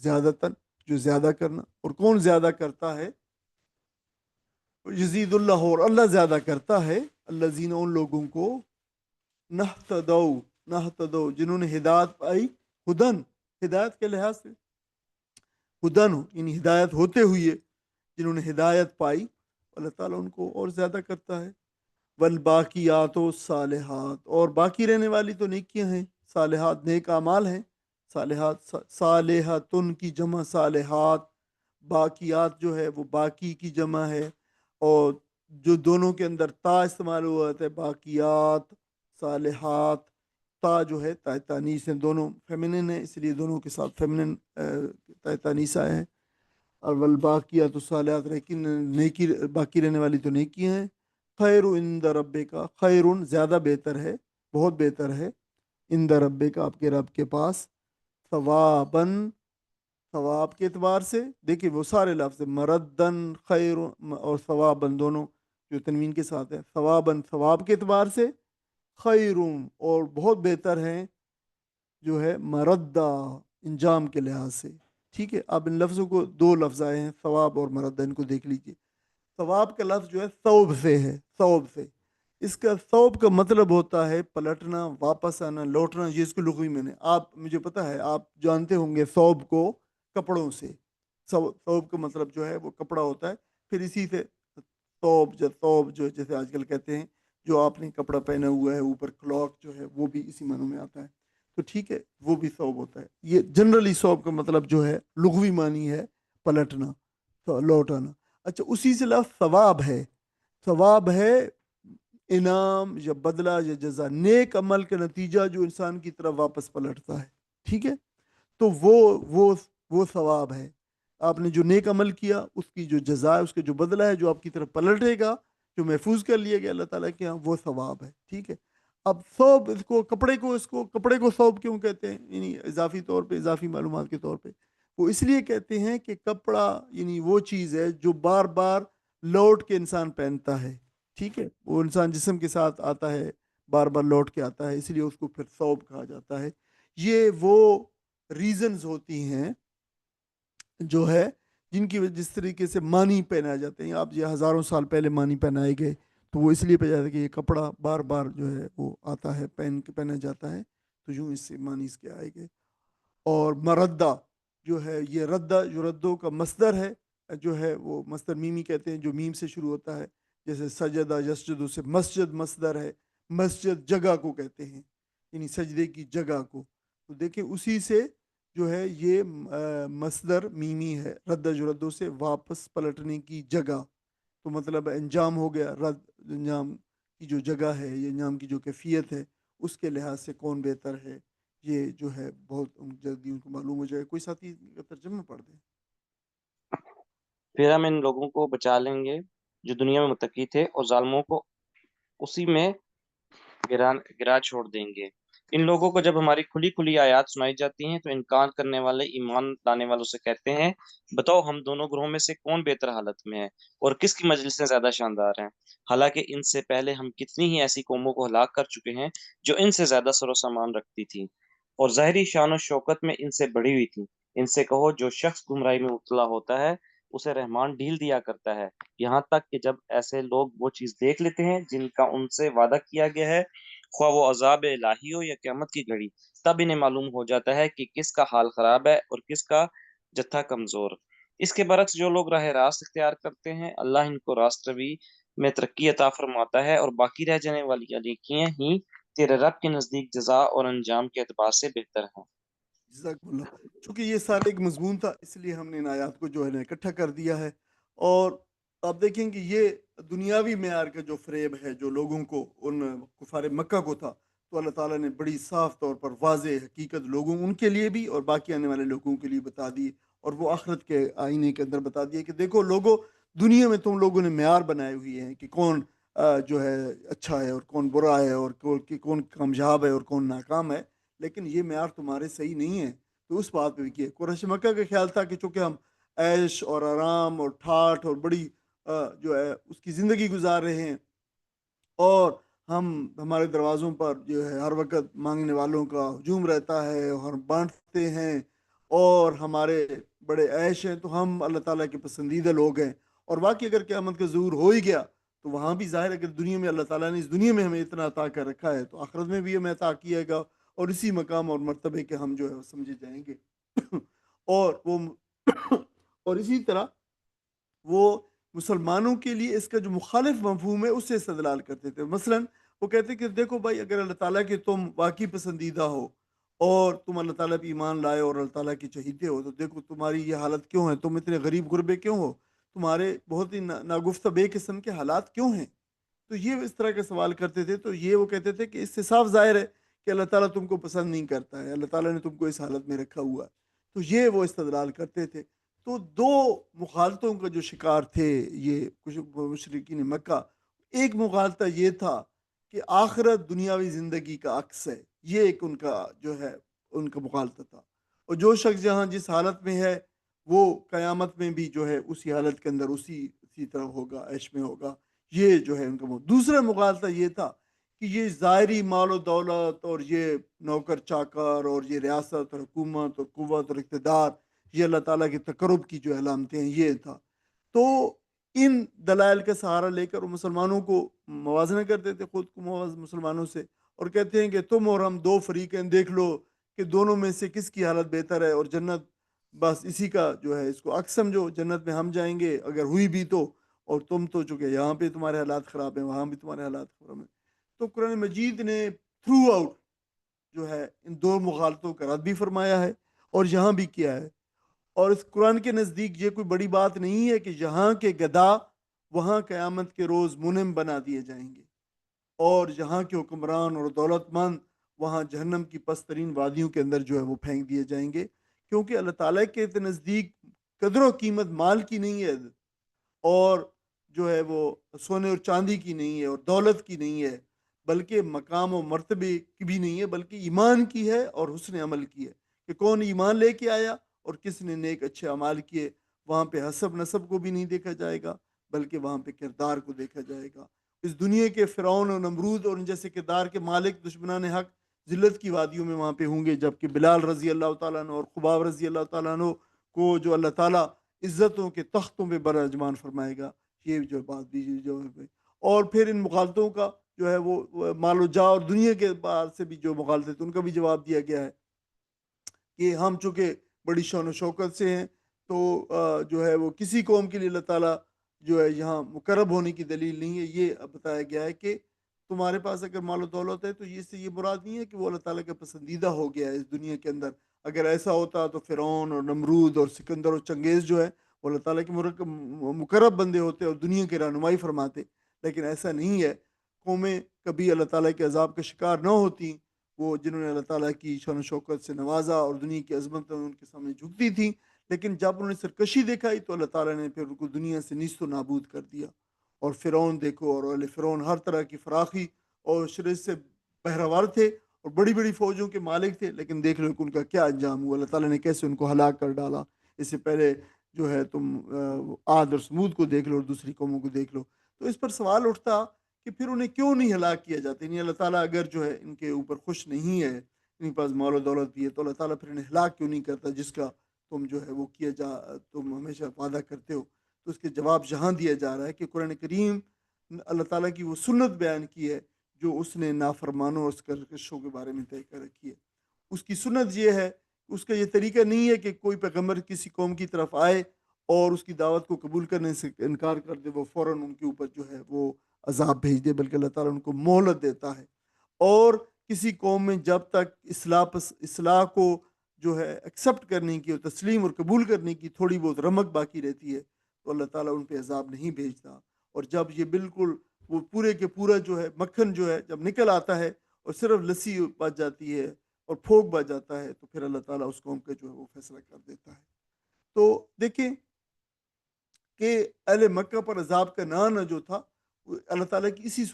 زیادتاً، جو زیادہ کرنا. اور کون زیادہ کرتا ہے؟ یزید اللہ، اور اللہ زیادہ کرتا ہے، الذین، ان لوگوں کو، نہتدو، نہتدو جنہوں نے ہدایت پائی، ہدن، ہدایت کے لحاظ سے، ہدن یعنی ہدایت ہوتے ہوئے جنہوں نے ہدایت پائی، اللہ تعالیٰ ان کو اور زیادہ کرتا ہے. والباقیات الصالحات، اور باقی رہنے والی تو نیکیاں ہیں، صالحات نیک اعمال ہیں، صالحات، صالحاتن کی جمع صالحات، باقیات جو ہے وہ باقی کی جمع ہے، اور جو دونوں کے اندر تا استعمال ہوا ہے، باقیات، صالحات، تا جو ہے تا تانیث ہیں، دونوں فیمنن ہیں، اس لیے دونوں کے ساتھ فیمنن تا تانیث آئے ہیں. اور والباقیات الصالحات، لیکن نیکی باقی رہنے والی تو نیکی ہیں. خیر عند ربک کا، خیر زیادہ بہتر ہے، بہت بہتر ہے، عند ربک آپ کے رب کے پاس، ثواباً، ثواب کے اعتبار سے. دیکھیں وہ سارے لفظ مردن، خیر اور ثواباً دونوں جو تنوین کے ساتھ ہے، ثواباً ثواب کے اعتبار سے، خیر اور بہت بہتر ہیں جو ہے مردہ انجام کے لحاظ سے. ٹھیک ہے، اب ان لفظوں کو، دو لفظ آئے ہیں ثواب اور مردہ، ان کو دیکھ لیجیے. ثواب کا لفظ جو ہے ثوب سے ہے، ثوب سے. اس کا ثوب کا مطلب ہوتا ہے پلٹنا، واپس آنا، لوٹنا. یہ اس کو لغوی میں نے، آپ مجھے پتہ ہے آپ جانتے ہوں گے ثوب کو کپڑوں سے. ثوب کا مطلب جو ہے وہ کپڑا ہوتا ہے. پھر اسی سے ثوب جو جیسے آج کل کہتے ہیں جو آپ نے کپڑا پہنا ہوا ہے اوپر کلاک جو ہے، وہ بھی اسی معنوں میں آتا ہے. تو ٹھیک ہے، وہ بھی ثوب ہوتا ہے. یہ جنرلی ثوب کا مطلب جو ہے لغوی معنی ہے پلٹنا، لوٹانا. اچھا، اسی سے لفظ ثواب ہے. ثواب ہے انعام یا بدلہ یا جزا، نیک عمل کا نتیجہ جو انسان کی طرف واپس پلٹتا ہے. ٹھیک ہے، تو وہ ثواب ہے. آپ نے جو نیک عمل کیا اس کی جو جزا ہے، اس کے جو بدلہ ہے جو آپ کی طرف پلٹے گا، جو محفوظ کر لیا گیا اللہ تعالیٰ کے یہاں، وہ ثواب ہے، ٹھیک ہے۔ اب ثوب، اس کو کپڑے کو ثوب کیوں کہتے ہیں؟ یعنی اضافی طور پہ، اضافی معلومات کے طور پہ وہ اس لیے کہتے ہیں کہ کپڑا یعنی وہ چیز ہے جو بار بار لوٹ کے انسان پہنتا ہے، ٹھیک ہے، وہ انسان جسم کے ساتھ آتا ہے، بار بار لوٹ کے آتا ہے، اس لیے اس کو پھر ثوب کہا جاتا ہے۔ یہ وہ ریزنز ہوتی ہیں جو ہے جن کی وجہ، جس طریقے سے مانی پہنائے جاتے ہیں، آپ یہ ہزاروں سال پہلے مانی پہنائے گئے تو وہ اس لیے پہ جاتا ہے کہ یہ کپڑا بار بار جو ہے وہ آتا ہے، پہنا جاتا ہے، تو یوں اس سے مانی اس کے آئے گئے۔ اور مردہ جو ہے، یہ ردہ جو ردوں کا مصدر ہے، جو ہے وہ مصدر میمی کہتے ہیں، جو میم سے شروع ہوتا ہے، جیسے سجدہ یسجد سے مسجد مصدر ہے، مسجد جگہ کو کہتے ہیں، یعنی سجدے کی جگہ کو، تو دیکھیں اسی سے جو ہے یہ مصدر میمی ہے، رد جو ردوں سے واپس پلٹنے کی جگہ، تو مطلب انجام ہو گیا، رد انجام کی جو جگہ ہے، یہ انجام کی جو کیفیت ہے، اس کے لحاظ سے کون بہتر ہے، یہ جو ہے بہت جلدی ان کو معلوم ہو جائے۔ کوئی ساتھی کا ترجمہ پڑھ دیں۔ پھر ہم ان لوگوں کو بچا لیں گے جو دنیا میں متقی تھے، اور ظالموں کو اسی میں گرا چھوڑ دیں گے۔ ان لوگوں کو جب ہماری کھلی کھلی آیات سنائی جاتی ہیں تو انکار کرنے والے ایمان لانے والوں سے کہتے ہیں، بتاؤ ہم دونوں گروہوں میں سے کون بہتر حالت میں ہے اور کس کی مجلسیں زیادہ شاندار ہیں؟ حالانکہ ان سے پہلے ہم کتنی ہی ایسی قوموں کو ہلاک کر چکے ہیں جو ان سے زیادہ سر و سامان رکھتی تھی اور ظاہری شان و شوکت میں ان سے بڑھی ہوئی تھی۔ ان سے کہو، جو شخص گمراہی میں مبتلا ہوتا ہے اسے رحمان ڈھیل دیا کرتا ہے، یہاں تک کہ جب ایسے لوگ وہ چیز دیکھ لیتے ہیں جن کا ان سے وعدہ کیا گیا ہے، خواہ وہ عذاب الہی ہو یا قیامت کی گھڑی، تب انہیں معلوم ہو جاتا ہے کہ کس کا حال خراب ہے اور کس کا جتھا کمزور۔ اس کے برعکس جو لوگ راہ راست اختیار کرتے ہیں، اللہ ان کو راست روی میں ترقی عطا فرماتا ہے، اور باقی رہ جانے والی نیکیاں ہی تیرے رب کے نزدیک جزا اور انجام کے اعتبار سے بہتر ہیں۔ جزاک اللہ۔ چونکہ یہ سارا ایک مضمون تھا اس لیے ہم نے ان آیات کو جو ہے نا اکٹھا کر دیا ہے، اور آپ دیکھیں کہ یہ دنیاوی معیار کا جو فریب ہے جو لوگوں کو، ان کفار مکہ کو تھا، تو اللہ تعالیٰ نے بڑی صاف طور پر واضح حقیقت لوگوں، ان کے لیے بھی اور باقی آنے والے لوگوں کے لیے بتا دی، اور وہ آخرت کے آئینے کے اندر بتا دیا کہ دیکھو لوگوں، دنیا میں تم لوگوں نے معیار بنائے ہوئے ہیں کہ کون جو ہے اچھا ہے اور کون برا ہے، اور کون کامیاب ہے اور کون ناکام ہے، لیکن یہ معیار تمہارے صحیح نہیں ہے۔ تو اس بات پہ بھی کیا قریش مکہ کا خیال تھا کہ چونکہ ہم عیش اور آرام اور ٹھاٹھ اور بڑی جو ہے اس کی زندگی گزار رہے ہیں، اور ہمارے دروازوں پر جو ہے ہر وقت مانگنے والوں کا ہجوم رہتا ہے اور ہم بانٹتے ہیں اور ہمارے بڑے عیش ہیں، تو ہم اللہ تعالیٰ کے پسندیدہ لوگ ہیں۔ اور واقعی اگر قیامت کا ظہور ہو ہی گیا تو وہاں بھی ظاہر ہے کہ دنیا میں اللہ تعالیٰ نے اس دنیا میں ہمیں اتنا عطا کر رکھا ہے، تو آخرت میں بھی ہمیں عطا کیے گا، اور اسی مقام اور مرتبے کے ہم جو ہے وہ سمجھے جائیں گے۔ اور وہ اور اسی طرح وہ مسلمانوں کے لیے اس کا جو مخالف مفہوم ہے اس سے استدلال کرتے تھے، مثلا وہ کہتے کہ دیکھو بھائی، اگر اللہ تعالیٰ کے تم واقعی پسندیدہ ہو اور تم اللہ تعالیٰ پہ ایمان لائے اور اللہ تعالیٰ کے چہیتے ہو، تو دیکھو تمہاری یہ حالت کیوں ہے، تم اتنے غریب غربے کیوں ہو، تمہارے بہت ہی ناگفتہ بے قسم کے حالات کیوں ہیں؟ تو یہ اس طرح کے سوال کرتے تھے، تو یہ وہ کہتے تھے کہ اس سے صاف ظاہر ہے کہ اللہ تعالیٰ تم کو پسند نہیں کرتا ہے، اللہ تعالیٰ نے تم کو اس حالت میں رکھا ہوا ہے۔ تو یہ وہ استدلال کرتے تھے۔ تو دو مغالطوں کا جو شکار تھے یہ کچھ مشرکین مکہ، ایک مغالطہ یہ تھا کہ آخرت دنیاوی زندگی کا عکس ہے، یہ ایک ان کا جو ہے ان کا مغالطہ تھا، اور جو شخص جہاں جس حالت میں ہے وہ قیامت میں بھی جو ہے اسی حالت کے اندر اسی طرح ہوگا، عیش میں ہوگا، یہ جو ہے ان کا دوسرا مغالطہ یہ تھا کہ یہ ظاہری مال و دولت اور یہ نوکر چاکر اور یہ ریاست اور حکومت اور قوت اور اقتدار، یہ اللہ تعالیٰ کے تقرب کی جو علامتیں ہیں، یہ تھا۔ تو ان دلائل کا سہارا لے کر وہ مسلمانوں کو موازنہ کرتے تھے، خود کو مسلمانوں سے، اور کہتے ہیں کہ تم اور ہم دو فریق ہیں، دیکھ لو کہ دونوں میں سے کس کی حالت بہتر ہے، اور جنت بس اسی کا جو ہے اس کو عکس سمجھو، جنت میں ہم جائیں گے اگر ہوئی بھی تو، اور تم تو چونکہ یہاں پہ تمہارے حالات خراب ہیں وہاں بھی تمہارے حالات خراب ہیں۔ تو قرآن مجید نے تھرو آؤٹ جو ہے ان دو مغالطوں کا رد بھی فرمایا ہے اور یہاں بھی کیا ہے، اور اس قرآن کے نزدیک یہ کوئی بڑی بات نہیں ہے کہ یہاں کے گدا وہاں قیامت کے روز منم بنا دیے جائیں گے، اور یہاں کے حکمران اور دولت مند وہاں جہنم کی پسترین وادیوں کے اندر جو ہے وہ پھینک دیے جائیں گے، کیونکہ اللہ تعالیٰ کے نزدیک قدر و قیمت مال کی نہیں ہے، اور جو ہے وہ سونے اور چاندی کی نہیں ہے اور دولت کی نہیں ہے، بلکہ مقام و مرتبے کی بھی نہیں ہے، بلکہ ایمان کی ہے اور حسن عمل کی ہے، کہ کون ایمان لے کے آیا اور کس نے نیک اچھے اعمال کیے۔ وہاں پہ حسب نسب کو بھی نہیں دیکھا جائے گا، بلکہ وہاں پہ کردار کو دیکھا جائے گا۔ اس دنیا کے فرعون اور نمرود اور ان جیسے کردار کے مالک دشمنان حق ذلت کی وادیوں میں وہاں پہ ہوں گے، جبکہ بلال رضی اللہ تعالیٰ عنہ اور خباب رضی اللہ تعالیٰ عنہ کو جو اللہ تعالیٰ عزتوں کے تختوں پہ براجمان فرمائے گا۔ یہ جو بات بھی جو ہے، اور پھر ان مغالطوں کا جو ہے وہ مال و جا اور دنیا کے بعد سے بھی جو مغالطے تھے ان کا بھی جواب دیا گیا ہے کہ ہم چونکہ بڑی شان و شوکت سے ہیں، تو جو ہے وہ کسی قوم کے لیے اللہ تعالیٰ جو ہے یہاں مقرب ہونے کی دلیل نہیں ہے۔ یہ بتایا گیا ہے کہ تمہارے پاس اگر مال و دولت ہے تو یہ سے یہ مراد نہیں ہے کہ وہ اللہ تعالیٰ کا پسندیدہ ہو گیا ہے اس دنیا کے اندر۔ اگر ایسا ہوتا تو فرعون اور نمرود اور سکندر اور چنگیز جو ہے وہ اللہ تعالیٰ کے مقرب بندے ہوتے اور دنیا کی رہنمائی فرماتے، لیکن ایسا نہیں ہے۔ قومیں کبھی اللہ تعالیٰ کے عذاب کا شکار نہ ہوتی، وہ جنہوں نے اللہ تعالیٰ کی شان و شوکت سے نوازا اور دنیا کی عظمت ان کے سامنے جھکتی تھیں، لیکن جب انہوں نے سرکشی دکھائی تو اللہ تعالیٰ نے پھر ان کو دنیا سے نیست و نابود کر دیا۔ اور فرعون دیکھو، اور اہل فرعون ہر طرح کی فراخی اور شرط سے بہروار تھے اور بڑی بڑی فوجوں کے مالک تھے، لیکن دیکھ لو کہ ان کا کیا انجام ہوا، اللہ تعالیٰ نے کیسے ان کو ہلاک کر ڈالا۔ اس سے پہلے جو ہے تم عاد اور سمود کو دیکھ لو اور دوسری قوموں کو دیکھ لو، تو اس پر سوال اٹھتا کہ پھر انہیں کیوں نہیں ہلاک کیا جاتا؟ یعنی اللہ تعالیٰ اگر جو ہے ان کے اوپر خوش نہیں ہے، ان کے پاس مال و دولت بھی ہے، تو اللہ تعالیٰ پھر انہیں ہلاک کیوں نہیں کرتا جس کا تم جو ہے وہ تم ہمیشہ وعدہ کرتے ہو؟ تو اس کے جواب یہاں دیا جا رہا ہے کہ قرآن کریم اللہ تعالیٰ کی وہ سنت بیان کی ہے جو اس نے نافرمانوں اور سرکشوں کے بارے میں طے کر رکھی ہے۔ اس کی سنت یہ ہے، اس کا یہ طریقہ نہیں ہے کہ کوئی پیغمبر کسی قوم کی طرف آئے اور اس کی دعوت کو قبول کرنے سے انکار کر دے، وہ فوراً ان کے اوپر جو ہے وہ عذاب بھیج دے، بلکہ اللہ تعالیٰ ان کو مہلت دیتا ہے۔ اور کسی قوم میں جب تک اصلاح کو جو ہے ایکسیپٹ کرنے کی اور تسلیم اور قبول کرنے کی تھوڑی بہت رمق باقی رہتی ہے تو اللہ تعالیٰ ان پہ عذاب نہیں بھیجتا۔ اور جب یہ بالکل وہ پورے کے پورا جو ہے مکھن جو ہے جب نکل آتا ہے اور صرف لسی بچ جاتی ہے اور پھوک بچ جاتا ہے، تو پھر اللہ تعالیٰ اس قوم کا جو ہے وہ فیصلہ کر دیتا ہے۔ تو دیکھیں کہ اہل مکہ پر عذاب کا نہ آنا جو تھا وہ اللہ تعالیٰ کی اسی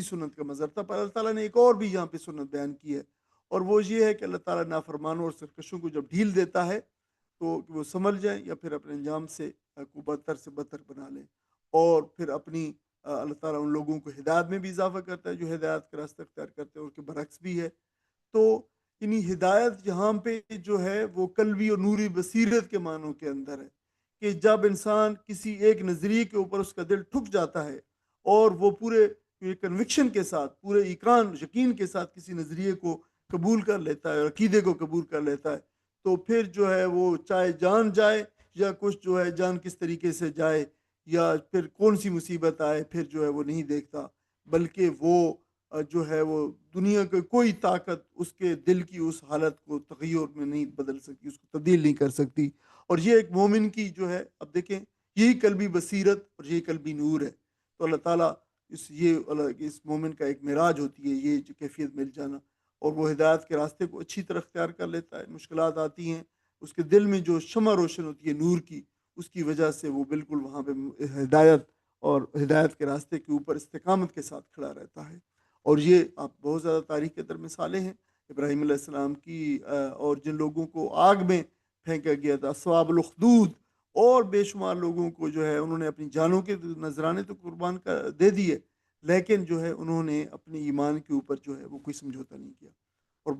سنت کا مظہر تھا، پر اللہ تعالیٰ نے ایک اور بھی یہاں پہ سنت بیان کی ہے، اور وہ یہ ہے کہ اللہ تعالیٰ نافرمانوں اور سرکشوں کو جب ڈھیل دیتا ہے تو کہ وہ سنبھل جائیں یا پھر اپنے انجام سے کو بدتر سے بدتر بنا لیں، اور پھر اپنی اللہ تعالیٰ ان لوگوں کو ہدایت میں بھی اضافہ کرتا ہے جو ہدایت کا راستہ اختیار کرتے ہیں، اور کے برعکس بھی ہے۔ تو یعنی ہدایت یہاں پہ جو ہے وہ قلبی اور نوری بصیرت کے معنوں کے اندر ہے، کہ جب انسان کسی ایک نظریے کے اوپر اس کا دل ٹھک جاتا ہے اور وہ پورے کنوکشن کے ساتھ، پورے ایقان یقین کے ساتھ کسی نظریے کو قبول کر لیتا ہے اور عقیدے کو قبول کر لیتا ہے، تو پھر جو ہے وہ چاہے جان جائے یا کچھ جو ہے جان کس طریقے سے جائے یا پھر کون سی مصیبت آئے، پھر جو ہے وہ نہیں دیکھتا، بلکہ وہ جو ہے وہ دنیا کی کوئی طاقت اس کے دل کی اس حالت کو تغیر میں نہیں بدل سکتی، اس کو تبدیل نہیں کر سکتی۔ اور یہ ایک مومن کی جو ہے، اب دیکھیں یہی قلبی بصیرت اور یہی قلبی نور ہے۔ تو اللہ تعالیٰ اس مومن کا ایک معراج ہوتی ہے یہ جو کیفیت مل جانا، اور وہ ہدایت کے راستے کو اچھی طرح اختیار کر لیتا ہے۔ مشکلات آتی ہیں، اس کے دل میں جو شمع روشن ہوتی ہے نور کی، اس کی وجہ سے وہ بالکل وہاں پہ ہدایت اور ہدایت کے راستے کے اوپر استقامت کے ساتھ کھڑا رہتا ہے۔ اور یہ آپ بہت زیادہ تاریخ کے اندر مثالیں ہیں ابراہیم علیہ السلام کی، اور جن لوگوں کو آگ میں پھینکا گیا تھا، اصحاب الاخدود، اور بے شمار لوگوں کو جو ہے انہوں نے اپنی جانوں کے نذرانے تو قربان دے دیے، لیکن جو ہے انہوں نے اپنے ایمان کے اوپر جو ہے وہ کوئی سمجھوتا نہیں کیا۔ اور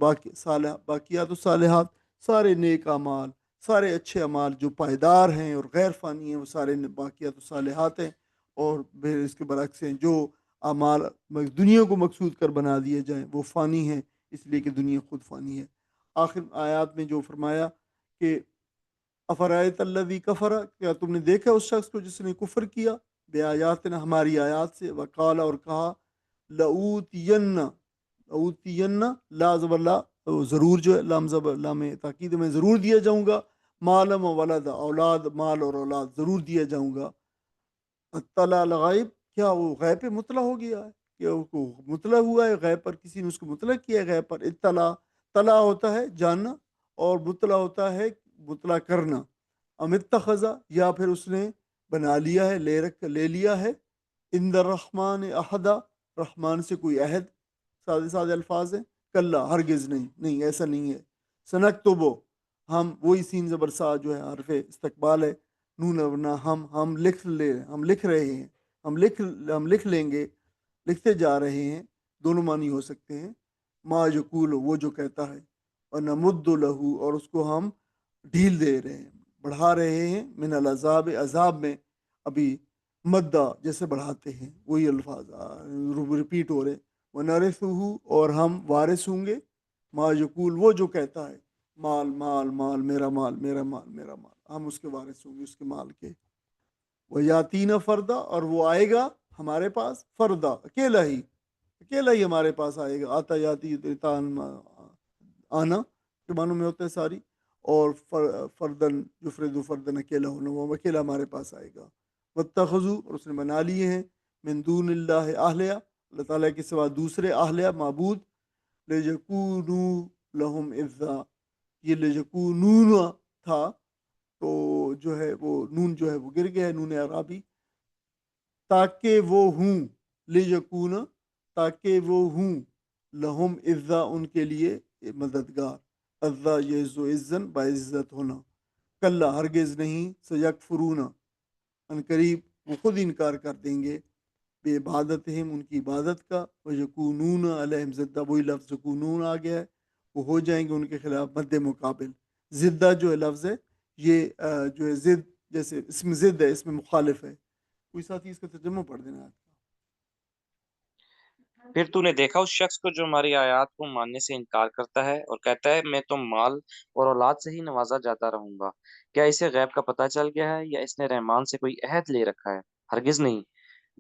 باقیات و صالحات، سارے نیک اعمال، سارے اچھے اعمال جو پائیدار ہیں اور غیر فانی ہیں، وہ سارے باقیات و صالحات ہیں، اور پھر اس کے برعکس ہیں جو اعمال دنیا کو مقصود کر بنا دیے جائیں وہ فانی ہیں، اس لیے کہ دنیا خود فانی ہے۔ آخر آیات میں جو فرمایا کہ افرایت الذی کفر، کیا تم نے دیکھا اس شخص کو جس نے کفر کیا بے آیاتنا، ہماری آیات سے، وقال، اور کہا، اوتین لا زبر لا، ضرور جو ہے لام زبر لام تاکید میں ضرور دیا جاؤں گا، مالم و ولد، اولاد، مال اور اولاد ضرور دیا جاؤں گا۔ اطلاع الغیب، کیا وہ غیب پہ مطلع ہو گیا ہے؟ کیا وہ کو مطلع ہوا ہے غیب پر؟ کسی نے اس کو مطلع کیا ہے غیب پر؟ اطلاع، طلع ہوتا ہے جاننا، اور مطلع ہوتا ہے مطلع کرنا۔ اتخذ، یا پھر اس نے بنا لیا ہے، لے لیا ہے عند الرحمن احدا، رحمان سے کوئی عہد. سادے سادے الفاظ ہیں. کلا، ہرگز نہیں، نہیں ایسا نہیں ہے. سنکتبو، ہم، وہی سین زبر سا جو ہے حرف استقبال ہے، نون ورنا، ہم لکھ رہے ہیں، ہم لکھ لیں گے، لکھتے جا رہے ہیں. دونوں معنی ہو سکتے ہیں. ما یقول، وہ جو کہتا ہے. اور نمد لہو، اور اس کو ہم ڈھیل دے رہے ہیں، بڑھا رہے ہیں. من العذاب، عذاب میں. ابھی مدہ جیسے بڑھاتے ہیں، وہی الفاظ ریپیٹ ہو رہے. وَنَرِثُهُ، اور ہم وارث ہوں گے. ما یقول، وہ جو کہتا ہے. مال مال مال، میرا مال میرا مال میرا مال، ہم اس کے وارث ہوں گے، اس کے مال کے. وہ یاتین فردا، اور وہ آئے گا ہمارے پاس فردا، اکیلا ہی ہمارے پاس آئے گا. آتا یاتی آنا کے معنوں میں ہوتا ہے ساری. اور فردن یفرد فردن، اکیلا ہونا، وہ اکیلا ہمارے پاس آئے گا. واتخذوا، اور اس نے بنا لیے ہیں. من دون اللہ اہلیہ، اللہ تعالیٰ کے سوا دوسرے اہلیہ، معبود. لیکونوا لہم عزا، یہ لیکونون تھا، تو جو ہے وہ نون جو ہے وہ گر گیا ہے، نون عرابی. تاکہ وہ ہوں، لیکون، تاکہ وہ ہوں، لہم عزا، ان کے لیے مددگار. عزا یعز عزن، باعزت ہونا. کلا، ہرگز نہیں. سیکفرون، ان قریب وہ خود انکار کر دیں گے. بے عبادتہم، ان کی عبادت کا. ویکونون علیہم ضدہ، وہی لفظ یکونون آ گیا ہے، وہ ہو جائیں گے ان کے خلاف مد مقابل. ضدہ جو ہے لفظ ہے، یہ جو ہے ضد، جیسے اس میں ضد ہے، اس میں مخالف ہے. کوئی ساتھی اس کا ترجمہ پڑھ دینا. پھر تو نے دیکھا اس شخص کو جو ہماری آیات کو ماننے سے انکار کرتا ہے اور کہتا ہے میں تو مال اور اولاد سے ہی نوازا جاتا رہوں گا. کیا اسے غیب کا پتہ چل گیا ہے یا اس نے رحمان سے کوئی عہد لے رکھا ہے؟ ہرگز نہیں.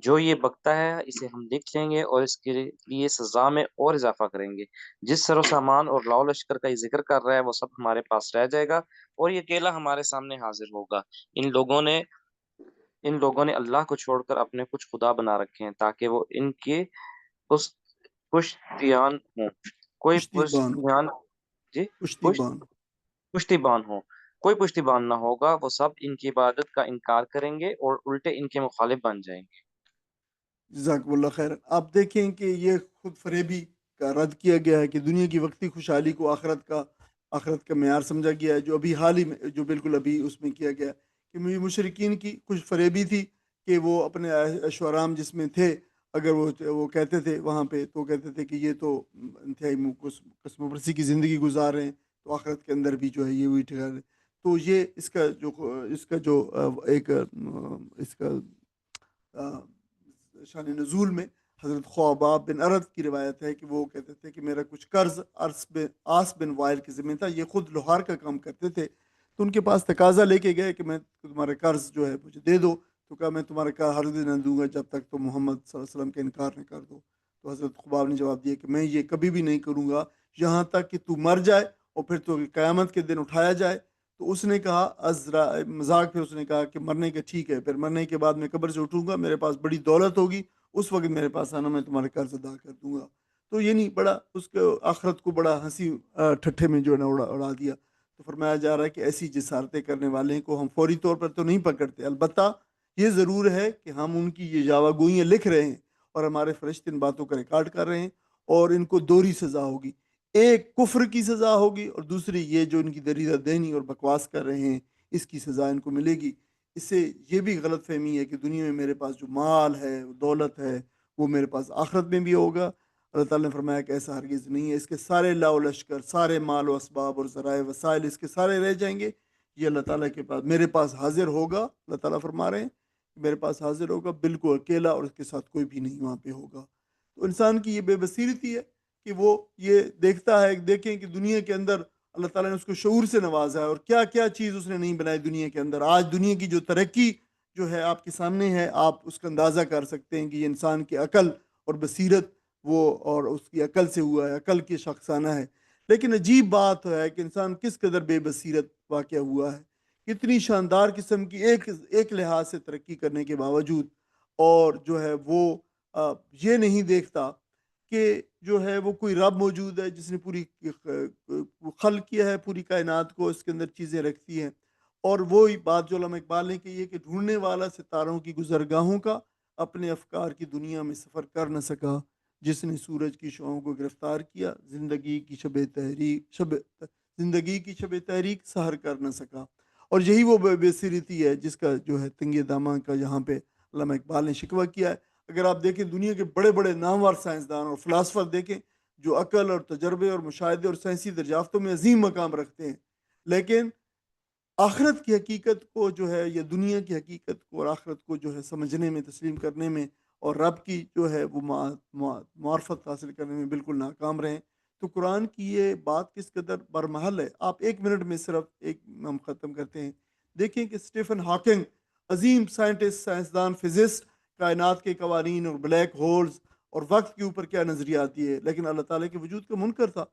جو یہ بکتا ہے اسے ہم لکھ لیں گے اور اس کے لیے سزا میں اور اضافہ کریں گے. جس سر و سامان اور لاؤ لشکر کا یہ ذکر کر رہا ہے وہ سب ہمارے پاس رہ جائے گا اور یہ اکیلا ہمارے سامنے حاضر ہوگا. ان لوگوں نے اللہ کو چھوڑ کر اپنے کچھ خدا بنا رکھے ہیں تاکہ وہ ان کے پس- پشتیان ہوں. کوئی پشتی بان، پشتیان، جی، پشتی پشت بان. پشتیبان ہو. کوئی پشتیبان نہ ہوگا. وہ سب ان کی عبادت کا انکار کریں گے اور الٹے ان کے مخالف بن جائیں گے. جزاکم اللہ خیر. آپ دیکھیں کہ یہ خود فریبی کا رد کیا گیا ہے کہ دنیا کی وقتی خوشحالی کو آخرت کا معیار سمجھا گیا ہے، جو ابھی حال ہی میں جو بالکل ابھی اس میں کیا گیا کہ مشرکین کی کچھ فریبی تھی کہ وہ اپنے عیش و آرام جس میں تھے، اگر وہ کہتے تھے وہاں پہ، تو کہتے تھے کہ یہ تو انتہائی قسم و پرسی کی زندگی گزار رہے ہیں، تو آخرت کے اندر بھی جو ہے یہ وہی ٹھہر ہے. تو یہ اس کا جو ایک اس کا شان نزول میں حضرت خباب بن ارد کی روایت ہے کہ وہ کہتے تھے کہ میرا کچھ قرض آس بن وائل کے ذمہ تھا. یہ خود لوہار کا کام کرتے تھے، تو ان کے پاس تقاضا لے کے گئے کہ میں تمہارا قرض جو ہے مجھے دے دو. تو کہا میں تمہارا قرض ہرگز نہ دوں گا جب تک تم محمد صلی اللہ علیہ وسلم کا انکار نہ کر دو. تو حضرت خباب نے جواب دیا کہ میں یہ کبھی بھی نہیں کروں گا یہاں تک کہ تو مر جائے اور پھر تو قیامت کے دن اٹھایا جائے. تو اس نے کہا ازرا مذاق، پھر اس نے کہا کہ مرنے کا ٹھیک ہے، پھر مرنے کے بعد میں قبر سے اٹھوں گا، میرے پاس بڑی دولت ہوگی، اس وقت میرے پاس آنا، میں تمہارے قرض ادا کر دوں گا. تو یہ نہیں، بڑا اس کے آخرت کو بڑا ہنسی ٹھٹھے میں جو ہے نا اڑا دیا. تو فرمایا جا رہا ہے کہ ایسی جسارتیں کرنے والے کو ہم فوری طور پر تو نہیں پکڑتے، البتہ یہ ضرور ہے کہ ہم ان کی یہ جاوا گوئیاں لکھ رہے ہیں اور ہمارے فرشتے ان باتوں کا ریکارڈ کر رہے ہیں، اور ان کو دوہری سزا ہوگی. ایک کفر کی سزا ہوگی اور دوسری یہ جو ان کی دریدہ دہنی اور بکواس کر رہے ہیں اس کی سزا ان کو ملے گی. اس سے یہ بھی غلط فہمی ہے کہ دنیا میں میرے پاس جو مال ہے، دولت ہے، وہ میرے پاس آخرت میں بھی ہوگا. اللہ تعالیٰ نے فرمایا کہ ایسا ہرگز نہیں ہے. اس کے سارے لاؤ لشکر، سارے مال و اسباب اور ذرائع وسائل اس کے سارے رہ جائیں گے. یہ اللہ تعالیٰ کے پاس، میرے پاس حاضر ہوگا. اللہ تعالیٰ فرما رہے ہیں کہ میرے پاس حاضر ہوگا، بالکل اکیلا، اور اس کے ساتھ کوئی بھی نہیں وہاں پہ ہوگا. تو انسان کی یہ بے بصیرتی ہے کہ وہ یہ دیکھتا ہے، دیکھیں کہ دنیا کے اندر اللہ تعالیٰ نے اس کو شعور سے نوازا ہے، اور کیا کیا چیز اس نے نہیں بنائی دنیا کے اندر. آج دنیا کی جو ترقی جو ہے آپ کے سامنے ہے، آپ اس کا اندازہ کر سکتے ہیں کہ یہ انسان کی عقل اور بصیرت وہ اور اس کی عقل سے ہوا ہے، عقل کی شخصانہ ہے. لیکن عجیب بات ہے کہ انسان کس قدر بے بصیرت واقع ہوا ہے. کتنی شاندار قسم کی ایک لحاظ سے ترقی کرنے کے باوجود، اور جو ہے وہ یہ نہیں دیکھتا کہ جو ہے وہ کوئی رب موجود ہے جس نے پوری خلق کیا ہے، پوری کائنات کو اس کے اندر چیزیں رکھتی ہیں، اور وہی بات جو علامہ اقبال نے کہی ہے کہ ڈھونڈنے والا ستاروں کی گزرگاہوں کا اپنے افکار کی دنیا میں سفر کر نہ سکا، جس نے سورج کی شعاؤں کو گرفتار کیا، زندگی کی شب تحریک سحر کر نہ سکا۔ اور یہی وہ بصیرتی ہے جس کا جو ہے تنگ داماں کا یہاں پہ علامہ اقبال نے شکوہ کیا ہے۔ اگر آپ دیکھیں دنیا کے بڑے بڑے نامور سائنسدان اور فلاسفر دیکھیں جو عقل اور تجربے اور مشاہدے اور سائنسی دریافتوں میں عظیم مقام رکھتے ہیں، لیکن آخرت کی حقیقت کو جو ہے یا دنیا کی حقیقت کو اور آخرت کو جو ہے سمجھنے میں، تسلیم کرنے میں اور رب کی جو ہے وہ معرفت حاصل کرنے میں بالکل ناکام رہیں۔ تو قرآن کی یہ بات کس قدر برمحل ہے، آپ ایک منٹ میں صرف ایک ہم ختم کرتے ہیں۔ دیکھیں کہ اسٹیفن ہاکنگ، عظیم سائنٹسٹ، سائنسدان، فزسٹ، کائنات کے قوانین اور بلیک ہولز اور وقت کے اوپر کیا نظریات دیے، لیکن اللہ تعالیٰ کے وجود کا منکر تھا۔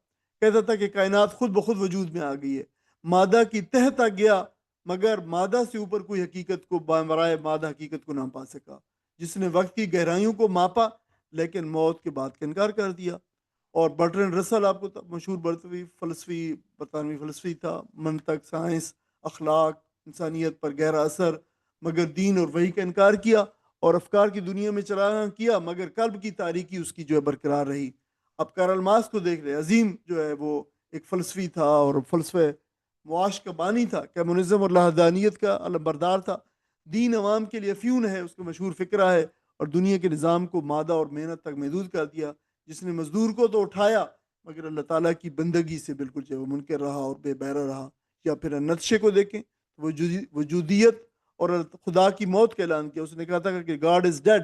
کہتا تھا کہ کائنات خود بخود وجود میں آ گئی ہے، مادہ کی تہ تک گیا مگر مادہ سے اوپر کوئی حقیقت کو بامرائے مادہ حقیقت کو نہ پا سکا۔ جس نے وقت کی گہرائیوں کو ماپا لیکن موت کے بعد کا انکار کر دیا۔ اور برٹرن رسل آپ کو مشہور برطانوی فلسفی تھا، منطق، سائنس، اخلاق، انسانیت پر گہرا اثر، مگر دین اور وحی کا انکار کیا اور افکار کی دنیا میں چلانا کیا مگر قلب کی تاریکی اس کی جو ہے برقرار رہی۔ اب کارل مارکس کو دیکھ رہے، عظیم جو ہے وہ ایک فلسفی تھا اور فلسفہ معاش کا بانی تھا، کمیونزم اور لحدانیت کا علم بردار تھا۔ دین عوام کے لیے افیون ہے، اس کا مشہور فکرہ ہے، اور دنیا کے نظام کو مادہ اور محنت تک محدود کر دیا۔ جس نے مزدور کو تو اٹھایا مگر اللہ تعالیٰ کی بندگی سے بالکل جو ہے وہ منکر رہا اور بے بہرہ رہا۔ یا پھر نتشے کو دیکھیں، وجودیت اور خدا کی موت کا اعلان کیا۔ اس نے کہا تھا کہ گاڈ از ڈیڈ۔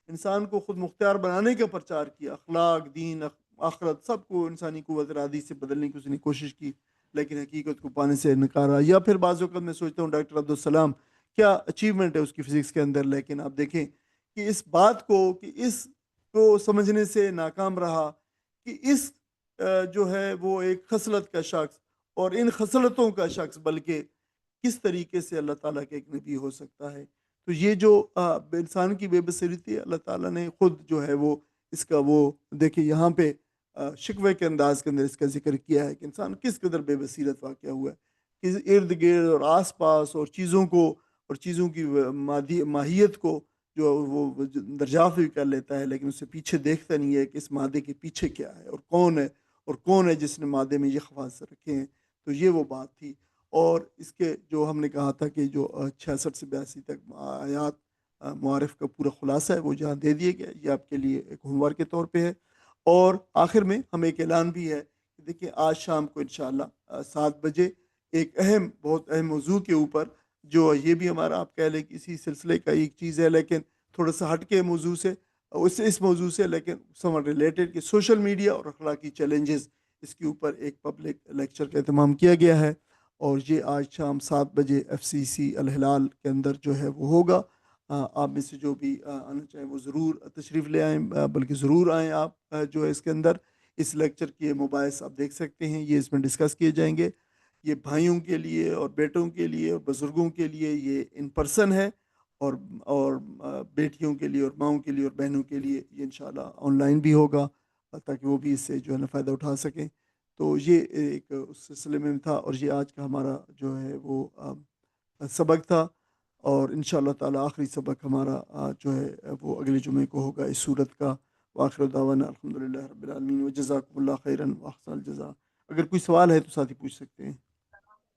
انسان کو خود مختار بنانے کا پرچار کیا، اخلاق، دین، آخرت سب کو انسانی قوت ارادی سے بدلنے کی اس نے کوشش کی، لیکن حقیقت کو پانے سے نکارا۔ یا پھر بعض اوقات میں سوچتا ہوں ڈاکٹر عبدالسلام کیا اچیومنٹ ہے اس کی فزکس کے اندر، لیکن آپ دیکھیں کہ اس بات کو کہ اس کو سمجھنے سے ناکام رہا کہ اس جو ہے وہ ایک خصلت کا شخص اور ان خصلتوں کا شخص بلکہ کس طریقے سے اللہ تعالیٰ کا ایک نبی ہو سکتا ہے۔ تو یہ جو انسان کی بے بصیرتی ہے، اللہ تعالیٰ نے خود جو ہے وہ اس کا وہ دیکھیں یہاں پہ شکوے کے انداز کے اندر اس کا ذکر کیا ہے کہ انسان کس قدر بے بصیرت واقع ہوا ہے، کہ ارد گرد اور آس پاس اور چیزوں کو اور چیزوں کی ماہیت کو جو وہ دریافت بھی کر لیتا ہے، لیکن اس سے پیچھے دیکھتا نہیں ہے کہ اس مادے کے پیچھے کیا ہے اور کون ہے جس نے مادے میں یہ خواص رکھے ہیں۔ تو یہ وہ بات تھی۔ اور اس کے جو ہم نے کہا تھا کہ جو 66 سے 82 تک آیات معارف کا پورا خلاصہ ہے وہ جہاں دے دیا گیا، یہ آپ کے لیے ایک ہوم ورک کے طور پہ ہے۔ اور آخر میں ہم ایک اعلان بھی ہے کہ دیکھیں آج شام کو انشاءاللہ 7 بجے ایک بہت اہم موضوع کے اوپر، جو یہ بھی ہمارا آپ کہہ لیں کہ اسی سلسلے کا ایک چیز ہے لیکن تھوڑا سا ہٹ کے موضوع سے اس موضوع سے لیکن سم ریلیٹڈ کہ سوشل میڈیا اور اخلاقی چیلنجز، اس کے اوپر ایک پبلک لیکچر کا اہتمام کیا گیا ہے، اور یہ آج شام 7 بجے FCC الہلال کے اندر جو ہے وہ ہوگا۔ آپ میں سے جو بھی آنا چاہیں وہ ضرور تشریف لے آئیں، بلکہ ضرور آئیں آپ جو ہے اس کے اندر۔ اس لیکچر کے مباحث آپ دیکھ سکتے ہیں، یہ اس میں ڈسکس کیے جائیں گے۔ یہ بھائیوں کے لیے اور بیٹوں کے لیے اور بزرگوں کے لیے یہ ان پرسن ہے، اور بیٹیوں کے لیے اور ماؤں کے لیے اور بہنوں کے لیے یہ انشاءاللہ آن لائن بھی ہوگا، تاکہ وہ بھی اس سے جو ہے نا فائدہ اٹھا سکیں۔ تو یہ ایک اس سلسلے میں تھا، اور یہ آج کا ہمارا جو ہے وہ سبق تھا، اور انشاءاللہ تعالی آخری سبق ہمارا جو ہے وہ اگلے جمعے کو ہوگا اس صورت کا۔ وآخر دعوانا الحمدللہ رب العالمین، وجزاکم اللہ خیرا واحسن الجزاء۔ اگر کوئی سوال ہے تو ساتھی پوچھ سکتے ہیں۔